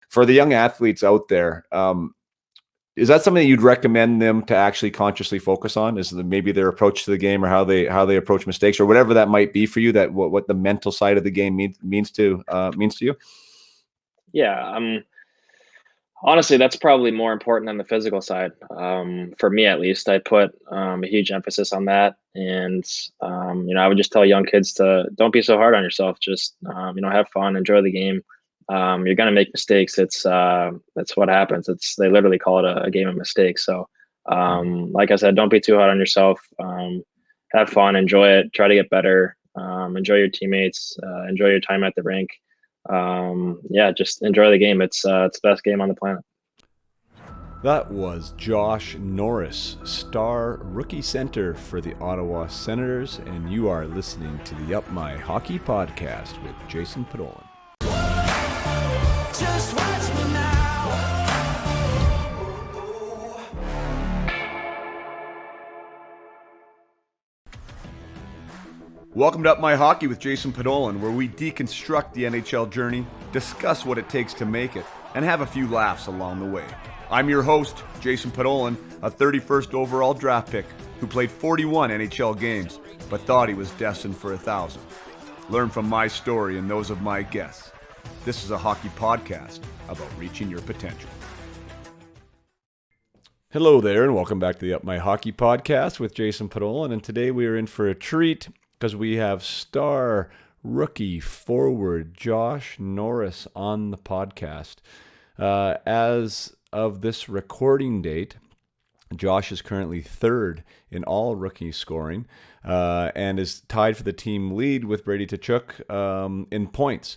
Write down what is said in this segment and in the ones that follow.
For the young athletes out there, is that something that you'd recommend them to actually consciously focus on? Is maybe their approach to the game, or how they approach mistakes, or whatever that might be for you? That what the mental side of the game means to you? Yeah, honestly, that's probably more important than the physical side. For me, at least, I put a huge emphasis on that, and I would just tell young kids to don't be so hard on yourself. Just have fun, enjoy the game. You're gonna make mistakes. That's what happens. They literally call it a game of mistakes. So, like I said, don't be too hard on yourself. Have fun, enjoy it, try to get better. Enjoy your teammates. Enjoy your time at the rink. Just enjoy the game. It's the best game on the planet. That was Josh Norris, star rookie center for the Ottawa Senators, and you are listening to the Up My Hockey podcast with Jason Podolin. Just watch me now. Welcome to Up My Hockey with Jason Podolin, where we deconstruct the NHL journey, discuss what it takes to make it, and have a few laughs along the way. I'm your host, Jason Podolin, a 31st overall draft pick who played 41 NHL games, but thought he was destined for 1,000. Learn from my story and those of my guests. This is a hockey podcast about reaching your potential. Hello there, and welcome back to the Up My Hockey podcast with Jason Podolin, and today we are in for a treat because we have star rookie forward Josh Norris on the podcast. As of this recording date, Josh is currently third in all rookie scoring and is tied for the team lead with Brady Tkachuk in points.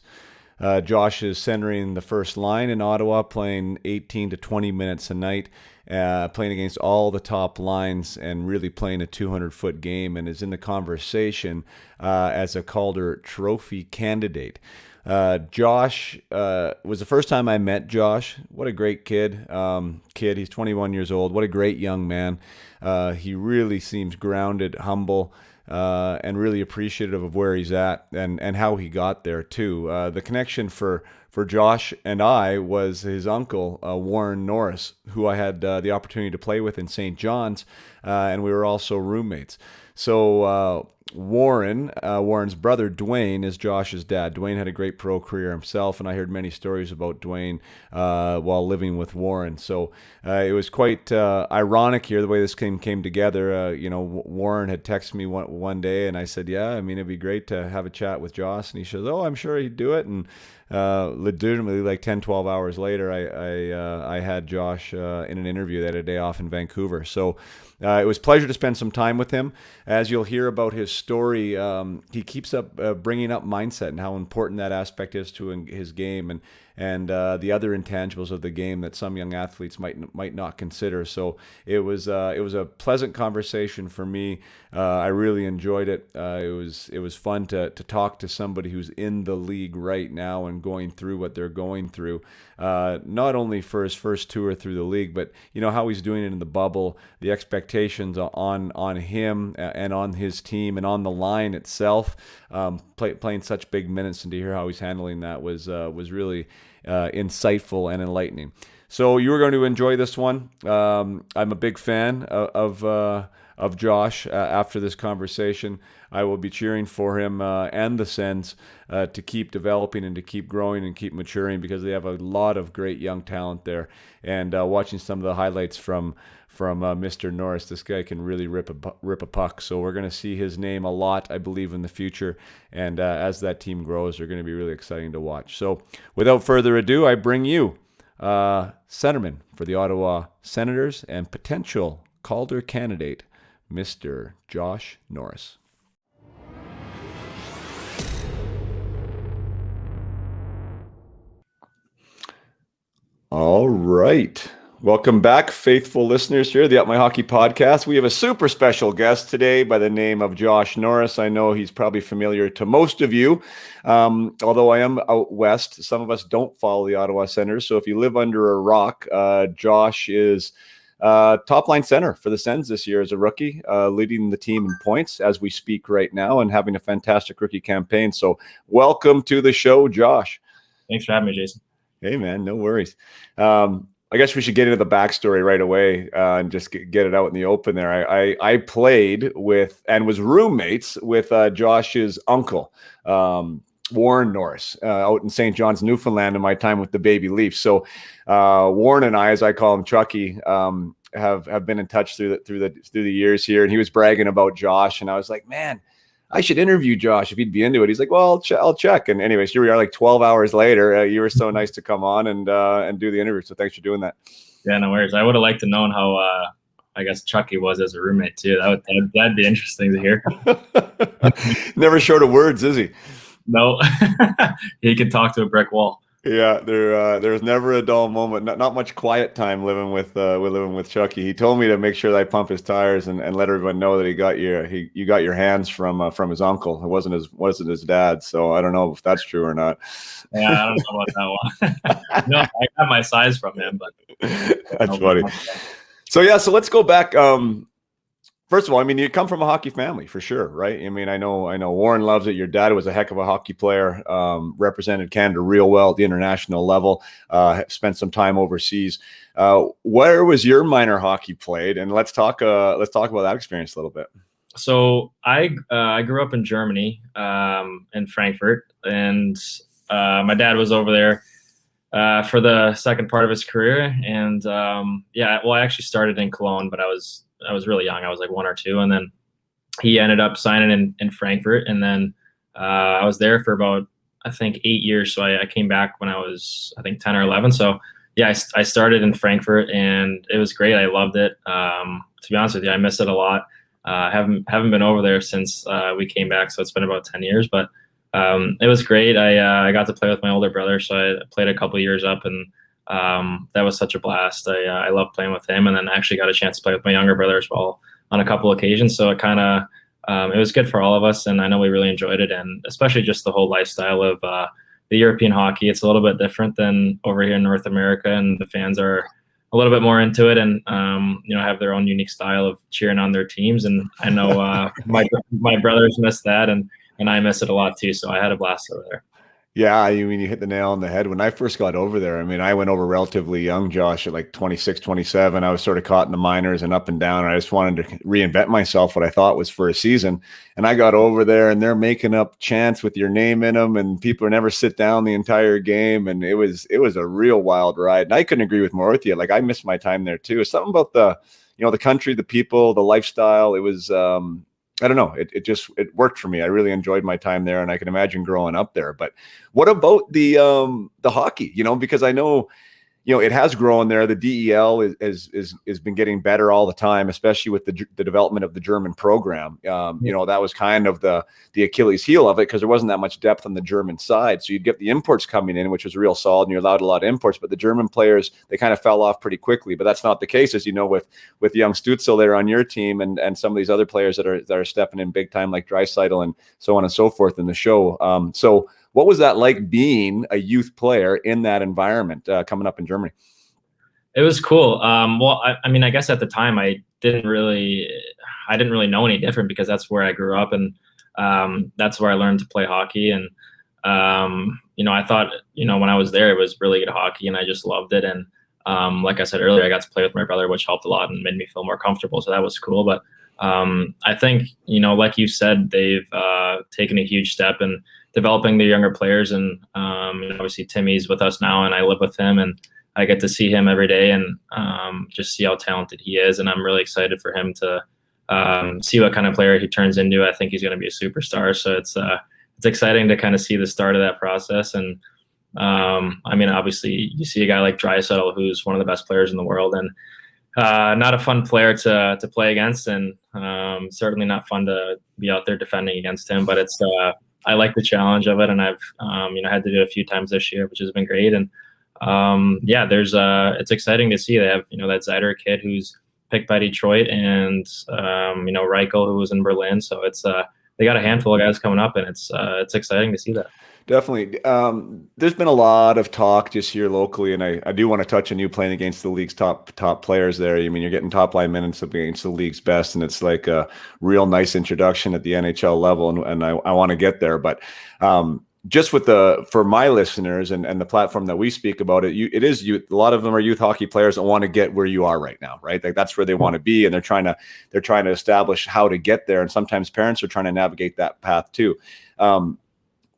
Josh is centering the first line in Ottawa, playing 18 to 20 minutes a night, playing against all the top lines and really playing a 200-foot game, and is in the conversation as a Calder Trophy candidate. Josh was the first time I met Josh. What a great kid. He's 21 years old. What a great young man. He really seems grounded, humble, and really appreciative of where he's at and how he got there too. The connection for Josh and I was his uncle, Warren Norris, who I had the opportunity to play with in St. John's, and we were also roommates. So Warren's brother, Dwayne, is Josh's dad. Dwayne had a great pro career himself, and I heard many stories about Dwayne while living with Warren. So it was quite ironic here, the way this came together. Warren had texted me one day, and I said, yeah, I mean, it'd be great to have a chat with Josh. And he says, oh, I'm sure he'd do it. And legitimately, like 10, 12 hours later, I had Josh in an interview. They had a day off in Vancouver. So it was a pleasure to spend some time with him. As you'll hear about his story, he keeps up bringing up mindset and how important that aspect is to his game and the other intangibles of the game that some young athletes might not consider. So it was a pleasant conversation for me. I really enjoyed it. It was fun to talk to somebody who's in the league right now and going through what they're going through. Not only for his first tour through the league, but how he's doing it in the bubble, the expectations on him and on his team and on the line itself, playing such big minutes, and to hear how he's handling that was really insightful and enlightening. So you are going to enjoy this one. I'm a big fan of Josh. After this conversation, I will be cheering for him and the Sens to keep developing and to keep growing and keep maturing, because they have a lot of great young talent there. And watching some of the highlights from Mr. Norris, this guy can really rip a puck. So we're going to see his name a lot, I believe, in the future. And as that team grows, they're going to be really exciting to watch. So without further ado, I bring you centerman for the Ottawa Senators and potential Calder candidate, Mr. Josh Norris. All right. Welcome back, faithful listeners here, the Up My Hockey podcast. We have a super special guest today by the name of Josh Norris. I know he's probably familiar to most of you, although I am out west. Some of us don't follow the Ottawa Senators, so if you live under a rock, Josh is top line center for the Sens this year as a rookie, leading the team in points as we speak right now and having a fantastic rookie campaign. So welcome to the show, Josh. Thanks for having me, Jason. Hey, man, no worries. I guess we should get into the backstory right away and just get it out in the open there. I played with and was roommates with Josh's uncle, Warren Norris, out in St. John's, Newfoundland, in my time with the Baby Leafs. So Warren and I, as I call him, Chucky, have been in touch through the years here, and he was bragging about Josh, and I was like, man, I should interview Josh if he'd be into it. He's like, well, I'll check. And anyways, here we are like 12 hours later. You were so nice to come on and do the interview. So thanks for doing that. Yeah, no worries. I would have liked to know how, I guess, Chucky was as a roommate too. That'd be interesting to hear. Never short of words, is he? No, he could talk to a brick wall. Yeah, there's never a dull moment. Not much quiet time living with Chucky. He told me to make sure that I pump his tires and let everyone know that you got your hands from his uncle. It wasn't his dad. So I don't know if that's true or not. Yeah, I don't know about that one. No, I got my size from him, but that's funny. So let's go back. First of all, I mean, you come from a hockey family for sure, right? I mean, I know Warren loves it. Your dad was a heck of a hockey player, represented Canada real well at the international level, spent some time overseas. Where was your minor hockey played? And let's talk about that experience a little bit. So I grew up in Germany, in Frankfurt, and my dad was over there for the second part of his career. And I actually started in Cologne, but I was really young. I was like 1 or 2. And then he ended up signing in Frankfurt. And then I was there for about, I think, 8 years. So I came back when I was, I think, 10 or 11. So yeah, I started in Frankfurt and it was great. I loved it. To be honest with you, I miss it a lot. Haven't been over there since we came back. So it's been about 10 years, but it was great. I got to play with my older brother. So I played a couple of years up, and that was such a blast. I love playing with him, and then I actually got a chance to play with my younger brother as well on a couple occasions. So it kind of it was good for all of us, and I know we really enjoyed it, and especially just the whole lifestyle of the European hockey. It's a little bit different than over here in North America, and the fans are a little bit more into it, and have their own unique style of cheering on their teams. And I know my brothers miss that, and I miss it a lot too. So I had a blast over there. Yeah, I mean, you hit the nail on the head. When I first got over there, I mean, I went over relatively young, Josh, at like 26, 27. I was sort of caught in the minors and up and down. And I just wanted to reinvent myself, what I thought was for a season. And I got over there, and they're making up chants with your name in them, and people never sit down the entire game. And it was a real wild ride. And I couldn't agree with more with you. Like, I missed my time there too. Something about the country, the people, the lifestyle. It was, I don't know. It worked for me. I really enjoyed my time there, and I can imagine growing up there. But what about the hockey? Because I know, it has grown there. The DEL is been getting better all the time, especially with the development of the German program. That was kind of the Achilles heel of it, because there wasn't that much depth on the German side. So you'd get the imports coming in, which was real solid, and you're allowed a lot of imports. But the German players, they kind of fell off pretty quickly. But that's not the case, as you know, with young Stutzel there on your team, and some of these other players that are stepping in big time, like Draisaitl and so on and so forth in the show. So what was that like, being a youth player in that environment coming up in Germany? It was cool. Well, I mean, I guess at the time I didn't really know any different, because that's where I grew up, and that's where I learned to play hockey. And I thought, when I was there, it was really good hockey, and I just loved it. And like I said earlier, I got to play with my brother, which helped a lot and made me feel more comfortable. So that was cool. But I think, like you said, they've taken a huge step in developing the younger players. And obviously Timmy's with us now, and I live with him, and I get to see him every day, and just see how talented he is. And I'm really excited for him to see what kind of player he turns into. I think he's going to be a superstar. So it's exciting to kind of see the start of that process. And I mean, obviously you see a guy like Draisaitl, who's one of the best players in the world, and not a fun player to play against, and certainly not fun to be out there defending against him. But it's I like the challenge of it, and I've had to do it a few times this year, which has been great. And it's exciting to see. They have that Zeider kid who's picked by Detroit, and Reichel, who was in Berlin. So it's they got a handful of guys coming up, and it's exciting to see that. Definitely. There's been a lot of talk just here locally, and I do want to touch on you playing against the league's top players there. I mean, you're getting top line minutes against the league's best, and it's like a real nice introduction at the NHL level, and I want to get there. But just for my listeners and the platform that we speak about it, it is youth. A lot of them are youth hockey players that want to get where you are right now, right? Like that's where they want to be, and they're trying to establish how to get there. And sometimes parents are trying to navigate that path too.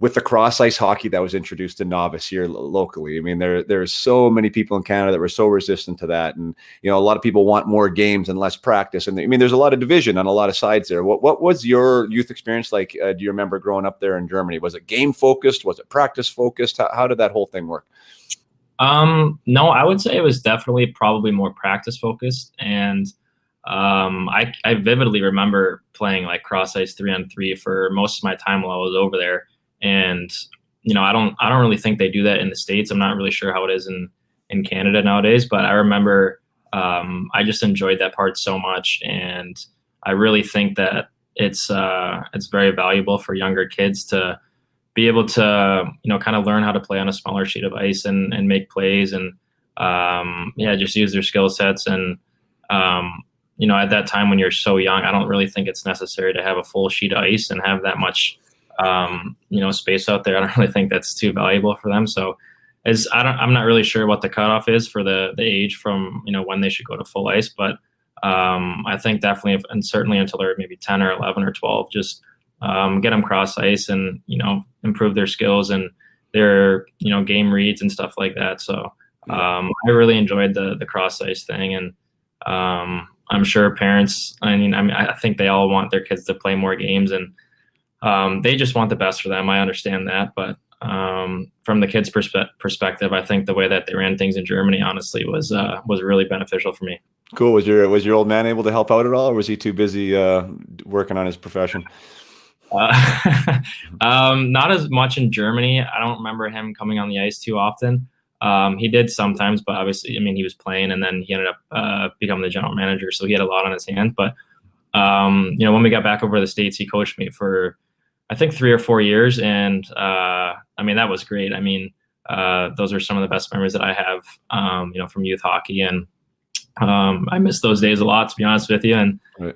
With the cross ice hockey that was introduced to novice here locally, I mean, there's so many people in Canada that were so resistant to that, and a lot of people want more games and less practice. And I mean, there's a lot of division on a lot of sides there. What was your youth experience like? Do you remember growing up there in Germany? Was it game focused? Was it practice focused? How did that whole thing work? No, I would say it was definitely probably more practice focused, and I vividly remember playing like cross ice 3-on-3 for most of my time while I was over there. And, I don't really think they do that in the States. I'm not really sure how it is in Canada nowadays, but I remember, I just enjoyed that part so much. And I really think that it's very valuable for younger kids to be able to, kind of learn how to play on a smaller sheet of ice and make plays and, just use their skill sets. And, at that time when you're so young, I don't really think it's necessary to have a full sheet of ice and have that much space out there. I don't really think that's too valuable for them. So I'm not really sure what the cutoff is for the age from, when they should go to full ice, but I think definitely, and certainly until they're maybe 10 or 11 or 12, just get them cross ice and, improve their skills and their, game reads and stuff like that. So I really enjoyed the cross ice thing. And I'm sure parents, I think they all want their kids to play more games, and they just want the best for them. I understand that, but from the kids' perspective, I think the way that they ran things in Germany, honestly, was really beneficial for me. Cool. Was your old man able to help out at all, or was he too busy working on his profession? Not as much in Germany. I don't remember him coming on the ice too often. He did sometimes, but obviously, he was playing, and then he ended up becoming the general manager, so he had a lot on his hands. But when we got back over to the States, he coached me for, I think, 3 or 4 years. And, that was great. Those are some of the best memories that I have, from youth hockey. And, I miss those days a lot, to be honest with you. And, right.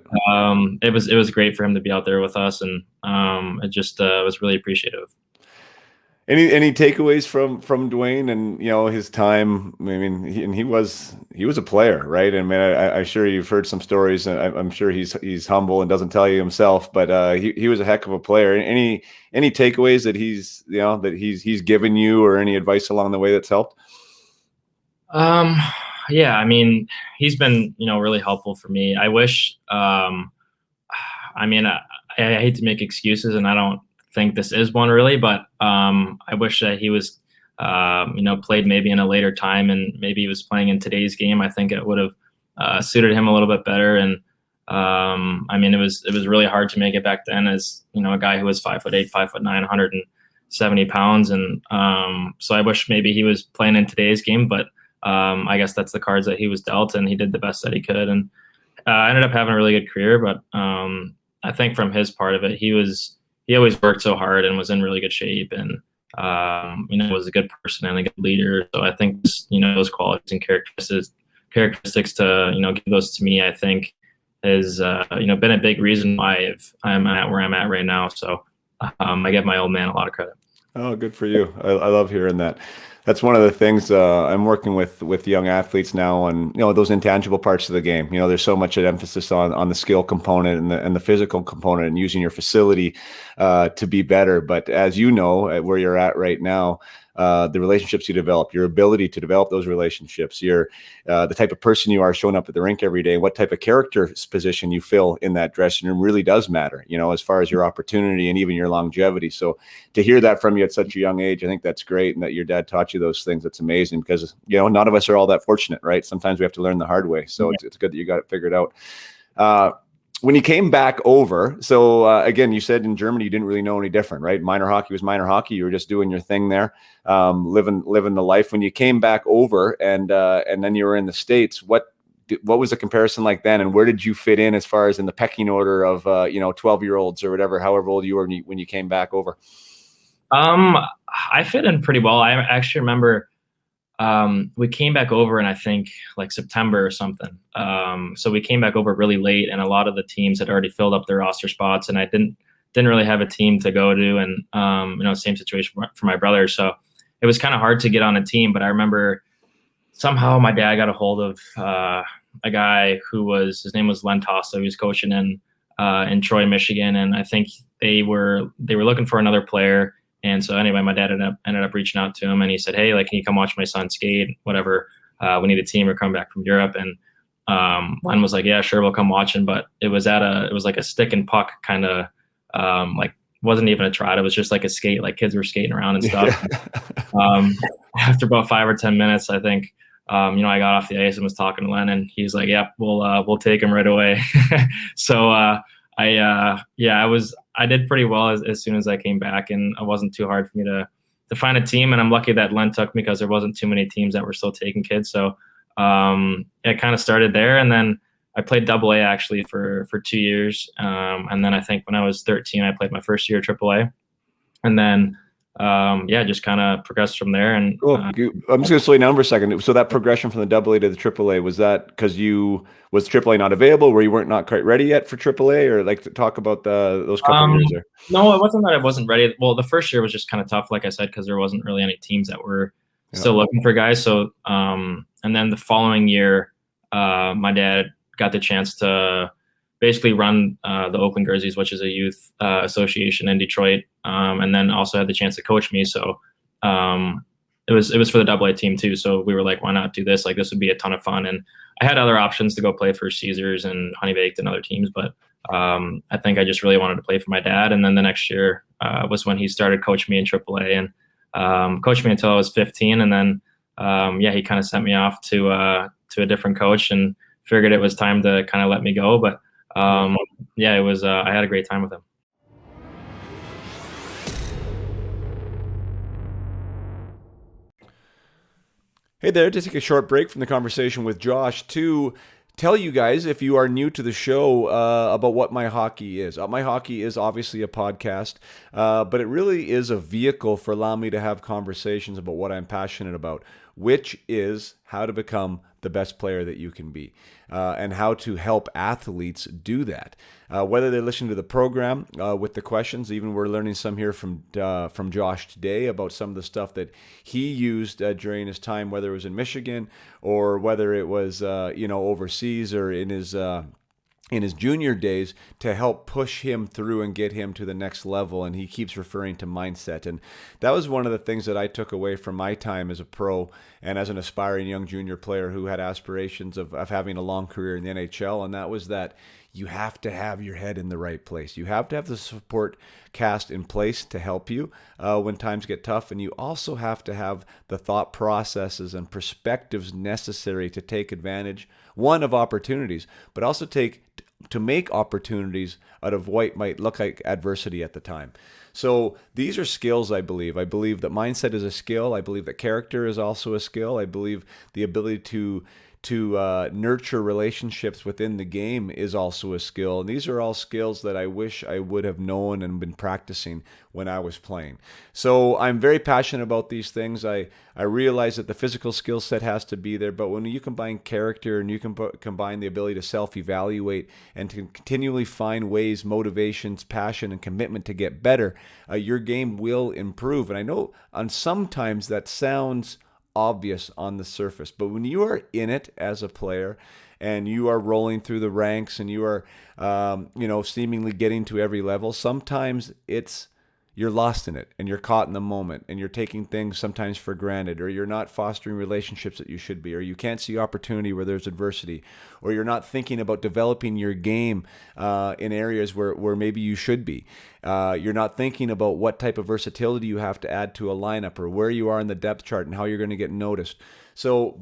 It was great for him to be out there with us. And, it just, was really appreciative. Any takeaways from Dwayne and his time? He was a player, right? I'm sure you've heard some stories. I'm sure he's humble and doesn't tell you himself, but he was a heck of a player. Any takeaways that he's given you, or any advice along the way that's helped? Yeah, he's been really helpful for me. I wish. I hate to make excuses, and I don't think this is one really, but I wish that he was played maybe in a later time, and maybe he was playing in today's game. I think it would have suited him a little bit better. And it was really hard to make it back then as a guy who was 5'8", 5'9", 170 pounds. And so I wish maybe he was playing in today's game, but I guess that's the cards that he was dealt, and he did the best that he could. And I ended up having a really good career, but I think from his part of it, he always worked so hard and was in really good shape, and was a good person and a good leader. So I think those qualities and characteristics to give those to me, I think has been a big reason why I'm at where I'm at right now. So I give my old man a lot of credit. Oh, good for you. I love hearing that. That's one of the things I'm working with young athletes now on, those intangible parts of the game. There's so much emphasis on the skill component and the physical component, and using your facility to be better. But as you know, where you're at right now, the relationships you develop, your ability to develop those relationships, the type of person you are showing up at the rink every day, what type of character position you fill in that dressing room really does matter, as far as your opportunity and even your longevity. So to hear that from you at such a young age, I think that's great. And that your dad taught you those things, that's amazing, because, none of us are all that fortunate, right? Sometimes we have to learn the hard way. So it's good that you got it figured out. When you came back over, so again, you said in Germany you didn't really know any different, right? Minor hockey was minor hockey. You were just doing your thing there, living the life. When you came back over, and then you were in the States, what was the comparison like then, and where did you fit in as far as in the pecking order of 12-year-olds or whatever, however old you were when you came back over? I fit in pretty well. I actually remember we came back over in, I think, like September or something. So we came back over really late, and a lot of the teams had already filled up their roster spots, and I didn't didn't really have a team to go to, and same situation for my brother. So it was kind of hard to get on a team. But I remember somehow my dad got a hold of a guy his name was Len Tosta. He was coaching in Troy, Michigan, and I think they were looking for another player. And so anyway, my dad ended up reaching out to him, and he said, "Hey, like, can you come watch my son skate? Whatever. We need a team. We're coming back from Europe." And Len was like, "Yeah, sure, we'll come watching." But it was like a stick and puck kind of like, wasn't even a trot. It was just like a skate, like kids were skating around and stuff. Yeah. After about 5 or 10 minutes, I think, I got off the ice and was talking to Len, and he's like, "Yep, we'll take him right away." So I did pretty well as soon as I came back, and it wasn't too hard for me to find a team. And I'm lucky that Len took me, because there wasn't too many teams that were still taking kids. So it kind of started there, and then I played AA actually for 2 years. And then I think when I was 13, I played my first year AAA, and then just kind of progressed from there. And cool. I'm just going to slow you down for a second. So that progression from the AA to the AAA, was that because was AAA not available, where you weren't not quite ready yet for AAA, or like to talk about those couple of years there? No, it wasn't that I wasn't ready. Well, the first year was just kind of tough, like I said, because there wasn't really any teams that were still looking for guys. So and then the following year, my dad got the chance to basically run the Oakland Grizzlies, which is a youth association in Detroit, and then also had the chance to coach me. So it was for the AA team too. So we were like, why not do this? Like, this would be a ton of fun. And I had other options to go play for Caesars and Honey Baked and other teams, but I think I just really wanted to play for my dad. And then the next year was when he started coaching me in AAA, and coached me until I was 15. And then he kind of sent me off to a different coach, and figured it was time to kind of let me go. But it was I had a great time with him. Hey there, to take a short break from the conversation with Josh to tell you guys, if you are new to the show, about what My Hockey is. My Hockey is obviously a podcast, but it really is a vehicle for allowing me to have conversations about what I'm passionate about, which is how to become the best player that you can be, and how to help athletes do that. Whether they listen to the program with the questions, even we're learning some here from Josh today about some of the stuff that he used during his time, whether it was in Michigan or whether it was overseas or in his junior days, to help push him through and get him to the next level. And he keeps referring to mindset. And that was one of the things that I took away from my time as a pro and as an aspiring young junior player who had aspirations of having a long career in the NHL. And that was that you have to have your head in the right place. You have to have the support cast in place to help you when times get tough. And you also have to have the thought processes and perspectives necessary to take advantage, one, of opportunities, but also to make opportunities out of what might look like adversity at the time. So these are skills, I believe. I believe that mindset is a skill. I believe that character is also a skill. I believe the ability to nurture relationships within the game is also a skill. And these are all skills that I wish I would have known and been practicing when I was playing. So I'm very passionate about these things. I realize that the physical skill set has to be there, but when you combine character and you can combine the ability to self-evaluate and to continually find ways, motivations, passion, and commitment to get better, your game will improve. And I know sometimes that sounds obvious on the surface, but when you are in it as a player and you are rolling through the ranks and you are seemingly getting to every level, sometimes you're lost in it and you're caught in the moment and you're taking things sometimes for granted, or you're not fostering relationships that you should be, or you can't see opportunity where there's adversity, or you're not thinking about developing your game in areas where maybe you should be. You're not thinking about what type of versatility you have to add to a lineup, or where you are in the depth chart and how you're going to get noticed. So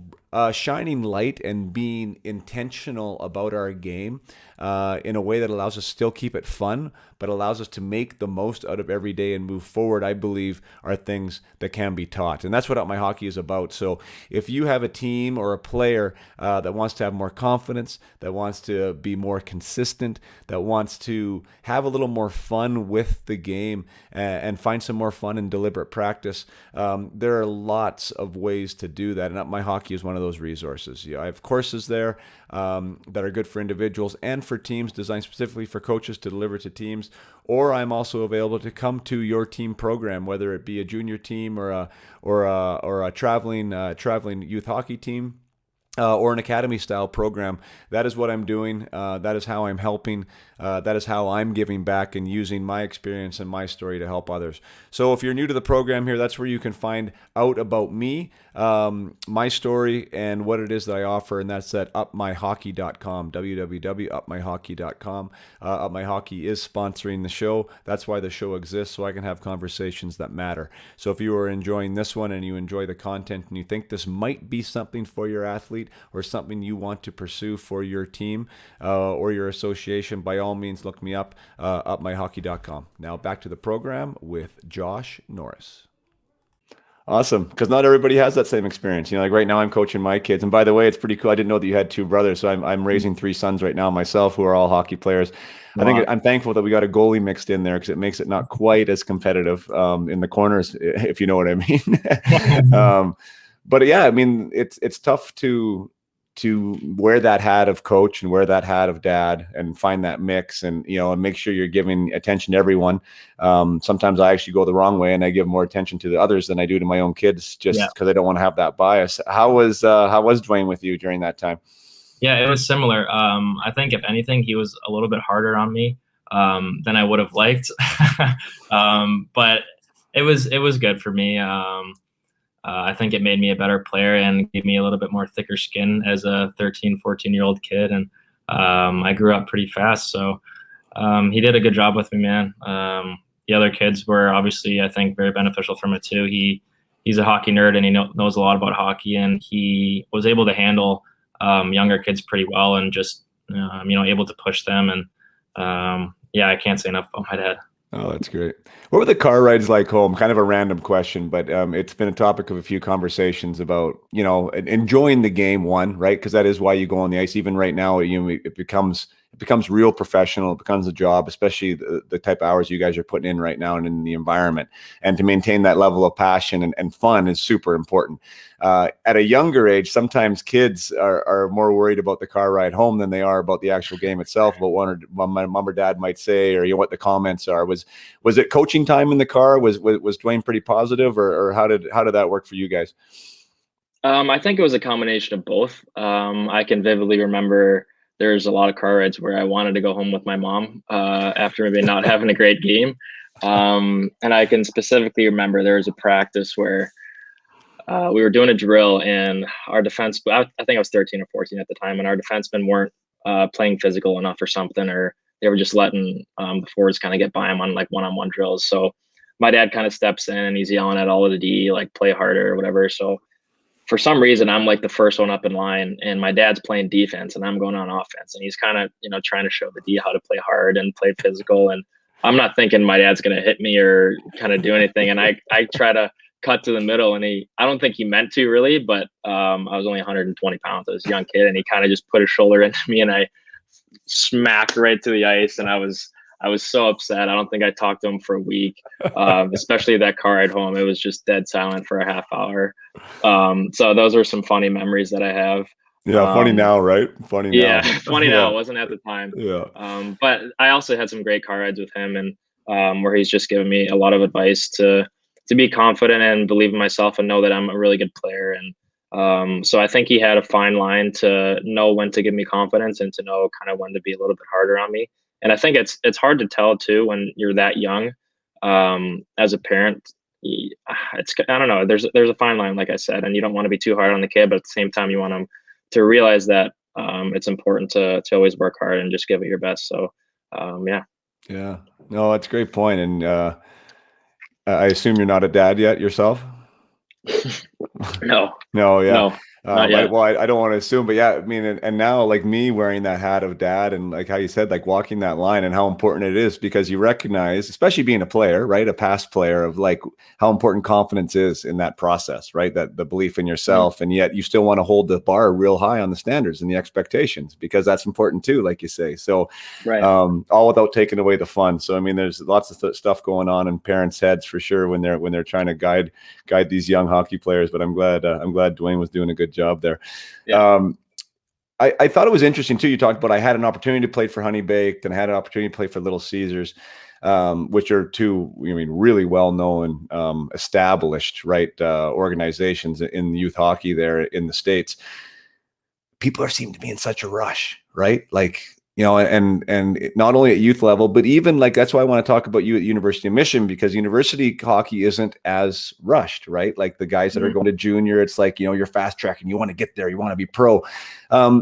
shining light and being intentional about our game in a way that allows us to still keep it fun, but allows us to make the most out of every day and move forward, I believe, are things that can be taught. And that's what My Hockey is about. So if you have a team or a player that wants to have more confidence, that wants to be more consistent, that wants to have a little more fun with the game and find some more fun in deliberate practice, there are lots of ways to do that. And Up My Hockey is one of those resources. I have courses there that are good for individuals and for teams, designed specifically for coaches to deliver to teams. Or I'm also available to come to your team program, whether it be a junior team or a traveling youth hockey team. Or an academy style program. That is what I'm doing. That is how I'm helping. That is how I'm giving back and using my experience and my story to help others. So if you're new to the program here, that's where you can find out about me, my story, and what it is that I offer. And that's at upmyhockey.com, www.upmyhockey.com. Up My Hockey is sponsoring the show. That's why the show exists, so I can have conversations that matter. So if you are enjoying this one and you enjoy the content and you think this might be something for your athlete, or something you want to pursue for your team or your association, by all means, look me up, upmyhockey.com. Now back to the program with Josh Norris. Awesome, because not everybody has that same experience. Like right now I'm coaching my kids. And by the way, it's pretty cool. I didn't know that you had 2 brothers. So I'm raising 3 sons right now myself who are all hockey players. Wow. I'm thankful that we got a goalie mixed in there because it makes it not quite as competitive in the corners, if you know what I mean. But yeah, I mean, it's tough to wear that hat of coach and wear that hat of dad and find that mix and make sure you're giving attention to everyone. Sometimes I actually go the wrong way and I give more attention to the others than I do to my own kids, just because I don't want to have that bias. How was Dwayne with you during that time? Yeah, it was similar. I think if anything, he was a little bit harder on me than I would have liked. But it was good for me. I think it made me a better player and gave me a little bit more thicker skin as a 13, 14-year-old kid. And I grew up pretty fast. So he did a good job with me, man. The other kids were obviously, I think, very beneficial from it too. He's a hockey nerd and he knows a lot about hockey, and he was able to handle younger kids pretty well and just, able to push them. And I can't say enough about my dad. Oh, that's great. What were the car rides like home? Kind of a random question, but it's been a topic of a few conversations about, enjoying the game, right? Because that is why you go on the ice. Even right now, it becomes real professional. It becomes a job, especially the type of hours you guys are putting in right now and in the environment. And to maintain that level of passion and fun is super important. At a younger age, sometimes kids are more worried about the car ride home than they are about the actual game itself, about what my mom or dad might say, or what the comments are. Was it coaching time in the car? Was Dwayne pretty positive, or how did that work for you guys? I think it was a combination of both. I can vividly remember there's a lot of car rides where I wanted to go home with my mom after maybe not having a great game. And I can specifically remember there was a practice where we were doing a drill and our defense, I think I was 13 or 14 at the time, and our defensemen weren't playing physical enough or something, or they were just letting the forwards kind of get by them on like one-on-one drills. So my dad kind of steps in and he's yelling at all of the D, like, play harder or whatever. So for some reason, I'm like the first one up in line, and my dad's playing defense and I'm going on offense, and he's kind of, trying to show the D how to play hard and play physical. And I'm not thinking my dad's going to hit me or kind of do anything. And I try to cut to the middle, and I don't think he meant to really, but I was only 120 pounds. I was a young kid, and he kind of just put his shoulder into me and I smacked right to the ice. And I was so upset. I don't think I talked to him for a week, especially that car ride home. It was just dead silent for a half hour. So those are some funny memories that I have. Yeah, funny now, right? Funny now. Yeah, funny now. It wasn't at the time. Yeah. But I also had some great car rides with him, and where he's just given me a lot of advice to be confident and believe in myself and know that I'm a really good player. And so I think he had a fine line to know when to give me confidence and to know kind of when to be a little bit harder on me. And I think it's hard to tell too when you're that young. As a parent, I don't know. There's a fine line, like I said, and you don't want to be too hard on the kid, but at the same time, you want them to realize that it's important to always work hard and just give it your best. So, yeah. Yeah. No, that's a great point. And I assume you're not a dad yet yourself? No. No. Yeah. No. Not yet. I don't want to assume, but yeah, I mean, and now like me wearing that hat of dad and like how you said, like walking that line and how important it is because you recognize, especially being a player, right? A past player of like how important confidence is in that process, right? That the belief in yourself, and yet you still want to hold the bar real high on the standards and the expectations because that's important too, like you say. So, Right. all without taking away the fun. So, I mean, there's lots of stuff going on in parents' heads for sure when they're trying to guide these young hockey players. But I'm glad Dwayne was doing a good job there. Yeah. I thought it was interesting too. You talked about I had an opportunity to play for Honey Baked and I had an opportunity to play for Little Caesars, which are two, I mean, really well-known, established, right, organizations in youth hockey there in the States. People seem to be in such a rush, right? Like, you know, and not only at youth level, but even like, that's why I want to talk about you at University of Michigan, because university hockey isn't as rushed, right? Like the guys that are going to junior, it's like, you know, you're fast tracking, you want to get there, you want to be pro.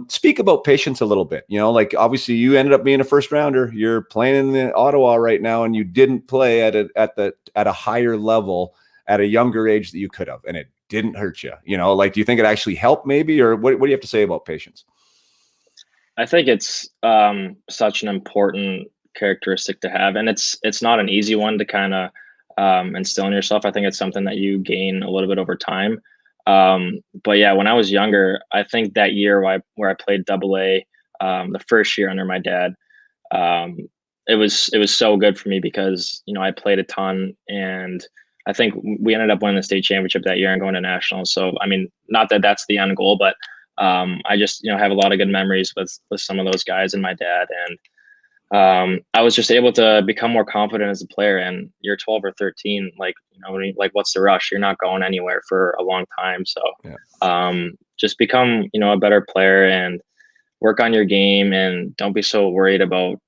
Speak about patience a little bit, you know, like obviously you ended up being a first rounder, you're playing in Ottawa right now, and you didn't play at a higher level at a younger age that you could have, and it didn't hurt you, you know, like, do you think it actually helped maybe, or what do you have to say about patience? I think it's such an important characteristic to have, and it's not an easy one to kind of instill in yourself. I think it's something that you gain a little bit over time. But yeah, when I was younger, I think that year where I played Double A, the first year under my dad, um, it was so good for me because you know I played a ton, and I think we ended up winning the state championship that year and going to nationals. So I mean, not that that's the end goal, but I just you know have a lot of good memories with some of those guys and my dad, and I was just able to become more confident as a player. And you're 12 or 13, like you know, like what's the rush? You're not going anywhere for a long time, so just become you know a better player and work on your game, and don't be so worried about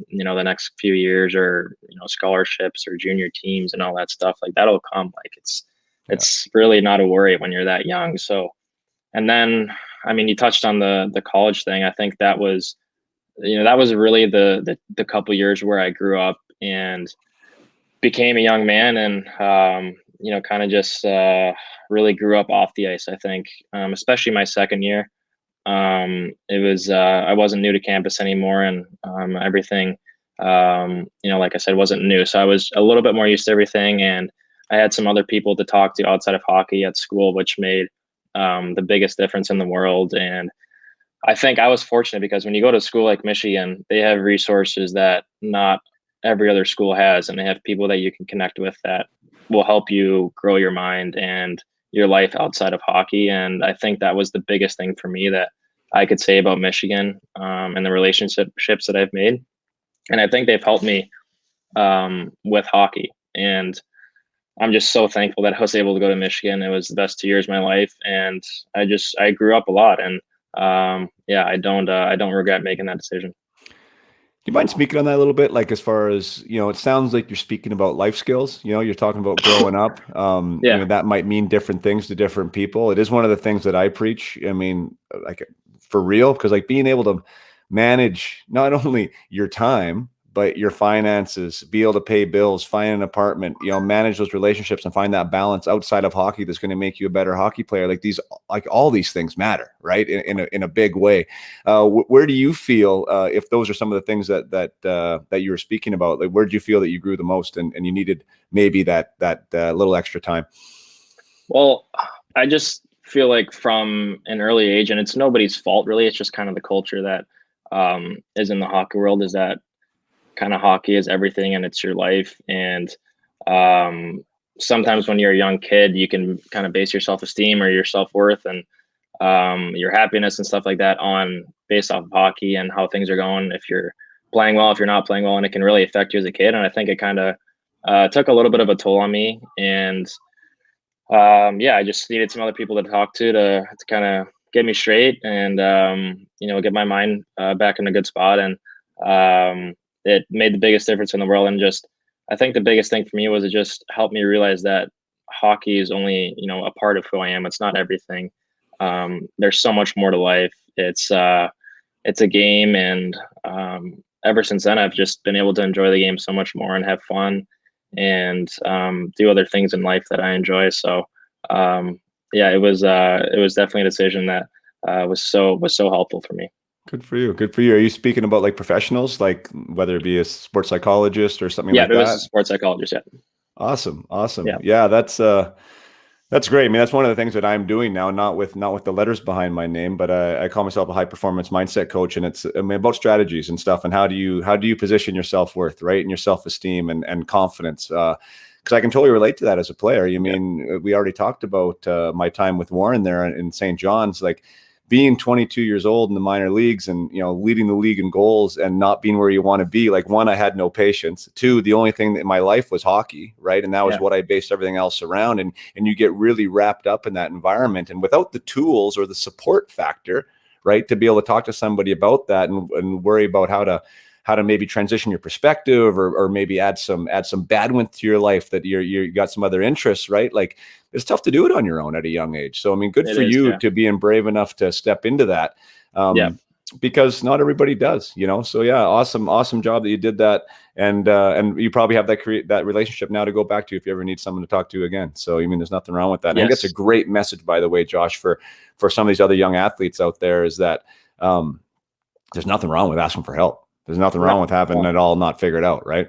you know the next few years or you know scholarships or junior teams and all that stuff. Like that'll come. Like it's really not a worry when you're that young. So and then, I mean, you touched on the college thing. I think that was, you know, that was really the couple years where I grew up and became a young man, and you know, kind of just really grew up off the ice. I think, especially my second year, it was I wasn't new to campus anymore, and everything, you know, like I said, wasn't new. So I was a little bit more used to everything, and I had some other people to talk to outside of hockey at school, which made the biggest difference in the world. And I think I was fortunate because when you go to a school like Michigan, they have resources that not every other school has, and they have people that you can connect with that will help you grow your mind and your life outside of hockey. And I think that was the biggest thing for me that I could say about Michigan, and the relationships that I've made. And I think they've helped me with hockey. And I'm just so thankful that I was able to go to Michigan. It was the best 2 years of my life, and I grew up a lot. And yeah, I don't regret making that decision. Do you mind speaking on that a little bit? Like, as far as, you know, it sounds like you're speaking about life skills, you know, you're talking about growing up. You know, that might mean different things to different people. It is one of the things that I preach. I mean, like for real, because like being able to manage not only your time, but your finances, be able to pay bills, find an apartment, you know, manage those relationships and find that balance outside of hockey that's going to make you a better hockey player. Like all these things matter, right? In a big way. Where do you feel, if those are some of the things that you were speaking about, like where did you feel that you grew the most and you needed maybe that little extra time? Well, I just feel like from an early age, and it's nobody's fault really, it's just kind of the culture that is in the hockey world, is that kind of hockey is everything and it's your life. And sometimes when you're a young kid, you can kind of base your self-esteem or your self-worth and your happiness and stuff like that on based off of hockey and how things are going. If you're playing well, if you're not playing well, and it can really affect you as a kid. And I think it kind of took a little bit of a toll on me. And yeah, I just needed some other people to talk to kind of get me straight and you know, get my mind back in a good spot. And it made the biggest difference in the world. And just, I think the biggest thing for me was it just helped me realize that hockey is only, you know, a part of who I am. It's not everything. There's so much more to life. It's a game. And ever since then, I've just been able to enjoy the game so much more and have fun and do other things in life that I enjoy. So it was definitely a decision that was so helpful for me. Good for you. Good for you. Are you speaking about like professionals, like whether it be a sports psychologist or something Yeah, like it was a that? sports psychologist. Yeah. Awesome. Awesome. Yeah. Yeah, that's great. I mean, that's one of the things that I'm doing now, not with the letters behind my name, but I call myself a high performance mindset coach, and it's, I mean, about strategies and stuff, and how do you position your self-worth, right, and your self-esteem and confidence. Because I can totally relate to that as a player. You mean, we already talked about my time with Warren there in St. John's, like being 22 years old in the minor leagues and, leading the league in goals and not being where you want to be. Like, one, I had no patience. Two, the only thing in my life was hockey, right? And that was what I based everything else around. And you get really wrapped up in that environment. And without the tools or the support factor, right, to be able to talk to somebody about that and worry about how to maybe transition your perspective or maybe add some bandwidth to your life, that you got some other interests, right? Like, it's tough to do it on your own at a young age. So, I mean, good for you to being brave enough to step into that. Because not everybody does, So yeah, awesome job that you did that. And you probably have that relationship now to go back to if you ever need someone to talk to again. So, I mean, there's nothing wrong with that. Yes. I think that's a great message, by the way, Josh, for some of these other young athletes out there, is that there's nothing wrong with asking for help. There's nothing wrong with having it all not figured out, right?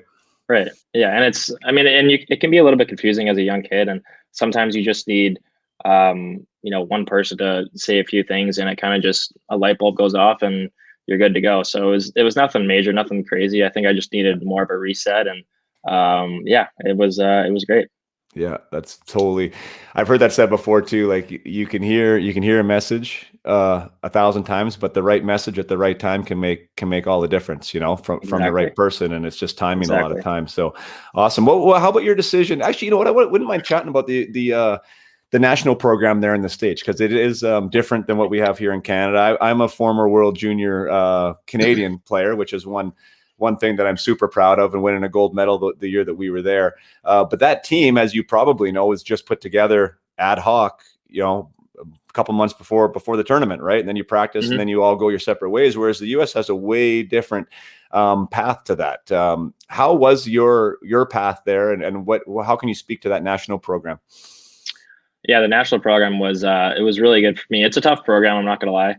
Right. Yeah. And it can be a little bit confusing as a young kid. And sometimes you just need, one person to say a few things, and it kind of just, a light bulb goes off and you're good to go. So it was nothing major, nothing crazy. I think I just needed more of a reset. And it was great. Yeah, that's totally, I've heard that said before too. Like, you can hear a message 1,000 times, but the right message at the right time can make all the difference, from the right person. And it's just timing a lot of times. So awesome. Well, how about your decision? Actually, you know what? I wouldn't mind chatting about the national program there in the States, because it is different than what we have here in Canada. I'm a former World Junior Canadian player, which is one thing that I'm super proud of, and winning a gold medal the year that we were there. But that team, as you probably know, was just put together ad hoc, a couple months before the tournament, right? And then you practice, and then you all go your separate ways. Whereas the U.S. has a way different path to that. How was your path there, and how can you speak to that national program? Yeah, the national program was it was really good for me. It's a tough program, I'm not gonna lie.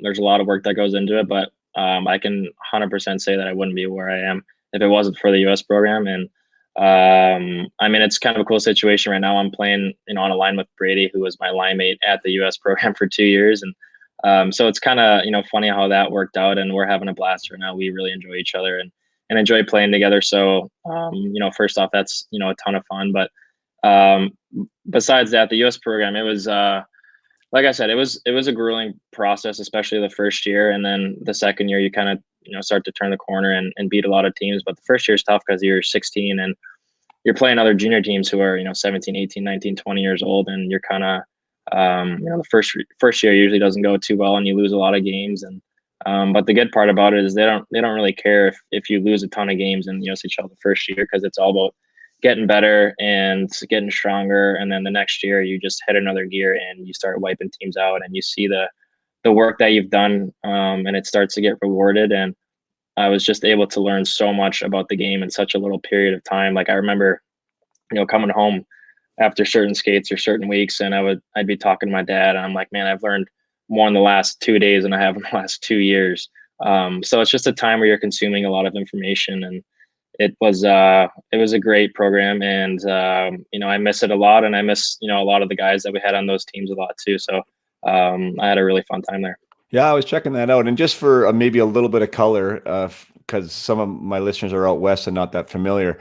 There's a lot of work that goes into it, but I can 100% say that I wouldn't be where I am if it wasn't for the U.S. program. And I mean, it's kind of a cool situation right now. I'm playing, on a line with Brady, who was my line mate at the U.S. program for 2 years, and so it's kind of funny how that worked out. And we're having a blast right now. We really enjoy each other and enjoy playing together. So first off, that's a ton of fun. But besides that, the U.S. program, it was. Like I said, it was a grueling process, especially the first year. And then the second year, you kind of, start to turn the corner and beat a lot of teams. But the first year is tough because you're 16 and you're playing other junior teams who are, 17, 18, 19, 20 years old. And you're kind of, the first year usually doesn't go too well, and you lose a lot of games. And but the good part about it is they don't really care if you lose a ton of games in the USHL the first year, because it's all about getting better and getting stronger. And then the next year you just hit another gear and you start wiping teams out, and you see the work that you've done, and it starts to get rewarded. And I was just able to learn so much about the game in such a little period of time. Like, I remember, coming home after certain skates or certain weeks, and I'd be talking to my dad, and I'm like, man, I've learned more in the last 2 days than I have in the last 2 years. So it's just a time where you're consuming a lot of information, and it was a great program. And I miss it a lot, and I miss a lot of the guys that we had on those teams a lot too. So I had a really fun time there. Yeah, I was checking that out. And just for maybe a little bit of color, because some of my listeners are out west and not that familiar,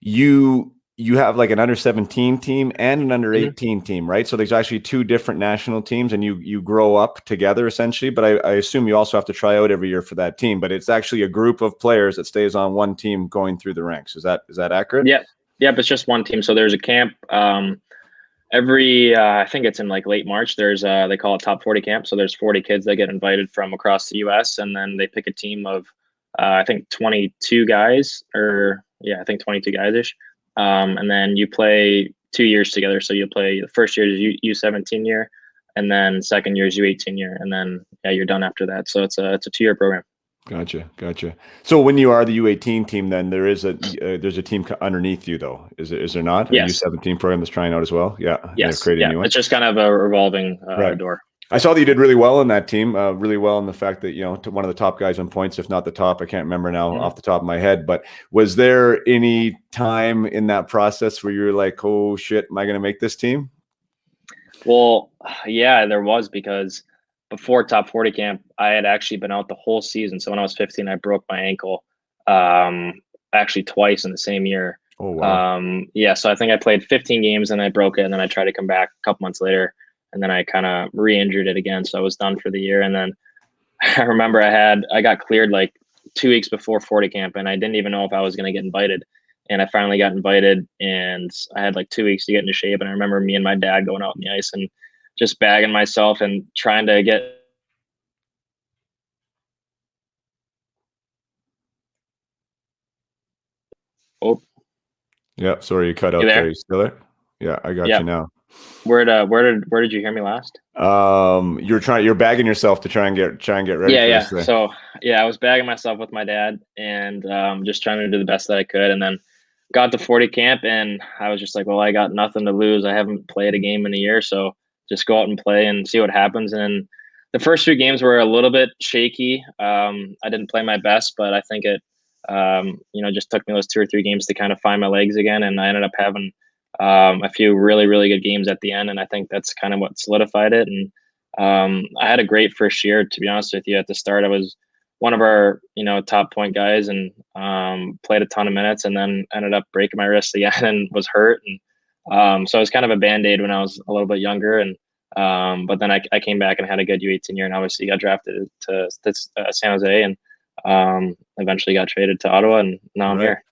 you have like an under 17 team and an under 18 team, right? So there's actually two different national teams, and you grow up together essentially. But I assume you also have to try out every year for that team. But it's actually a group of players that stays on one team going through the ranks. Is that accurate? Yeah. Yep. It's just one team. So there's a camp every I think it's in like late March. There's they call it top 40 camp. So there's 40 kids that get invited from across the US, and then they pick a team of I think 22 guys, or I think 22 guys-ish. And then you play 2 years together. So you play the first year is U17 year, and then second year is U18 year, and then you're done after that. So it's a 2-year program. Gotcha. So when you are the U18 team, then there's a team underneath you, though. Is there not? A Yes. U17 program that's trying out as well? Yeah. They've Yes. created a Yeah. new one. It's just kind of a revolving Right. door. I saw that you did really well in that team, really well in the fact that, one of the top guys on points, if not the top. I can't remember now off the top of my head, but was there any time in that process where you were like, oh shit, am I going to make this team? Well, yeah, there was, because before top 40 camp, I had actually been out the whole season. So when I was 15, I broke my ankle, actually twice in the same year. Oh, wow. Yeah, so I think I played 15 games and I broke it, and then I tried to come back a couple months later, and then I kind of re-injured it again. So I was done for the year. And then I remember I got cleared like 2 weeks before 40 camp, and I didn't even know if I was going to get invited. And I finally got invited, and I had like 2 weeks to get into shape. And I remember me and my dad going out on the ice and just bagging myself and trying to get. Oh, Yeah. Sorry, you cut out you there. there? You still there? Yeah, I got Yeah. you now. Where did you hear me last? You're bagging yourself to try and get ready for Yeah. this thing. So yeah, I was bagging myself with my dad, and just trying to do the best that I could. And then got to 40 camp, and I was just like, well, I got nothing to lose. I haven't played a game in a year, so just go out and play and see what happens. And the first 3 games were a little bit shaky. I didn't play my best, but I think it, just took me those 2 or 3 games to kind of find my legs again. And I ended up having a few really, really good games at the end. And I think that's kind of what solidified it. And I had a great first year, to be honest with you. At the start, I was one of our, top point guys, and played a ton of minutes, and then ended up breaking my wrist again and was hurt. And so it was kind of a Band-Aid when I was a little bit younger. And but then I came back and had a good U18 year, and obviously got drafted to San Jose, and eventually got traded to Ottawa, and now I'm here.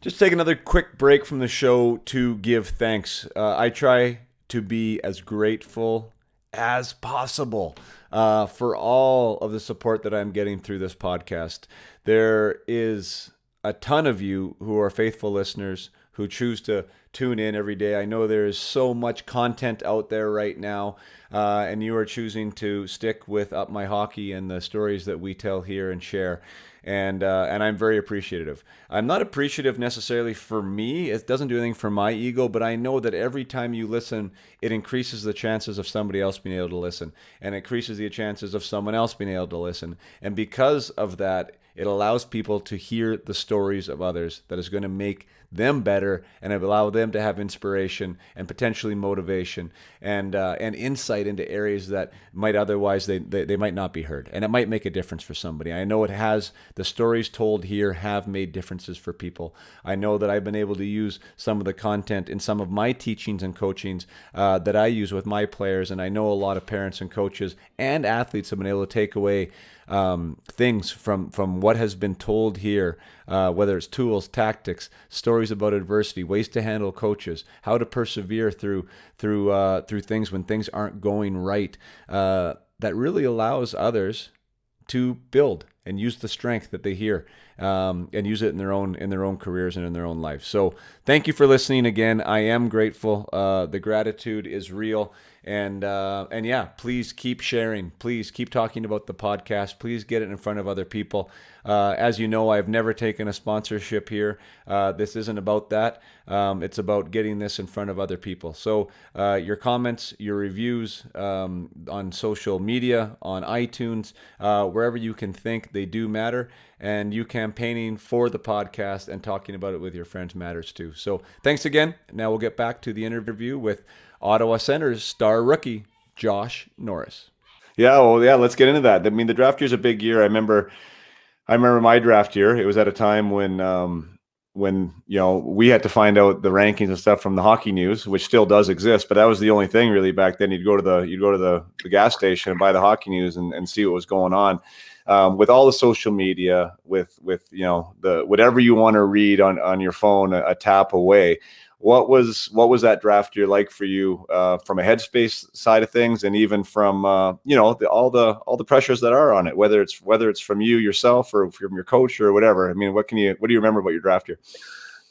Just take another quick break from the show to give thanks. I try to be as grateful as possible for all of the support that I'm getting through this podcast. There is a ton of you who are faithful listeners who choose to tune in every day. I know there is so much content out there right now, and you are choosing to stick with Up My Hockey and the stories that we tell here and share. And I'm very appreciative. I'm not appreciative necessarily for me. It doesn't do anything for my ego, but I know that every time you listen, it increases the chances of somebody else being able to listen, and it increases the chances of someone else being able to listen. And because of that, it allows people to hear the stories of others that is going to make them better and allow them to have inspiration and potentially motivation and insight into areas that might otherwise they might not be heard. And it might make a difference for somebody. I know it has. The stories told here have made differences for people. I know that I've been able to use some of the content in some of my teachings and coachings that I use with my players. And I know a lot of parents and coaches and athletes have been able to take away things from what has been told here, whether it's tools, tactics, stories about adversity, ways to handle coaches, how to persevere through things when things aren't going right. That really allows others to build and use the strength that they hear, and use it in their own careers and in their own life. So thank you for listening again. I am grateful. The gratitude is real. And yeah, please keep sharing. Please keep talking about the podcast. Please get it in front of other people. As you know, I've never taken a sponsorship here. This isn't about that. It's about getting this in front of other people. So your comments, your reviews on social media, on iTunes, wherever you can think, they do matter. And you campaigning for the podcast and talking about it with your friends matters too. So thanks again. Now we'll get back to the interview with Ottawa Senators star rookie Josh Norris. Yeah, let's get into that. I mean, the draft year's a big year. I remember my draft year. It was at a time when we had to find out the rankings and stuff from the Hockey News, which still does exist, but that was the only thing really back then. You'd go to the gas station and buy the Hockey News and see what was going on. With all the social media, with the whatever you want to read on your phone, a tap away. What was that draft year like for you, from a headspace side of things, and even from all the pressures that are on it, whether it's from you yourself or from your coach or whatever. I mean, what do you remember about your draft year?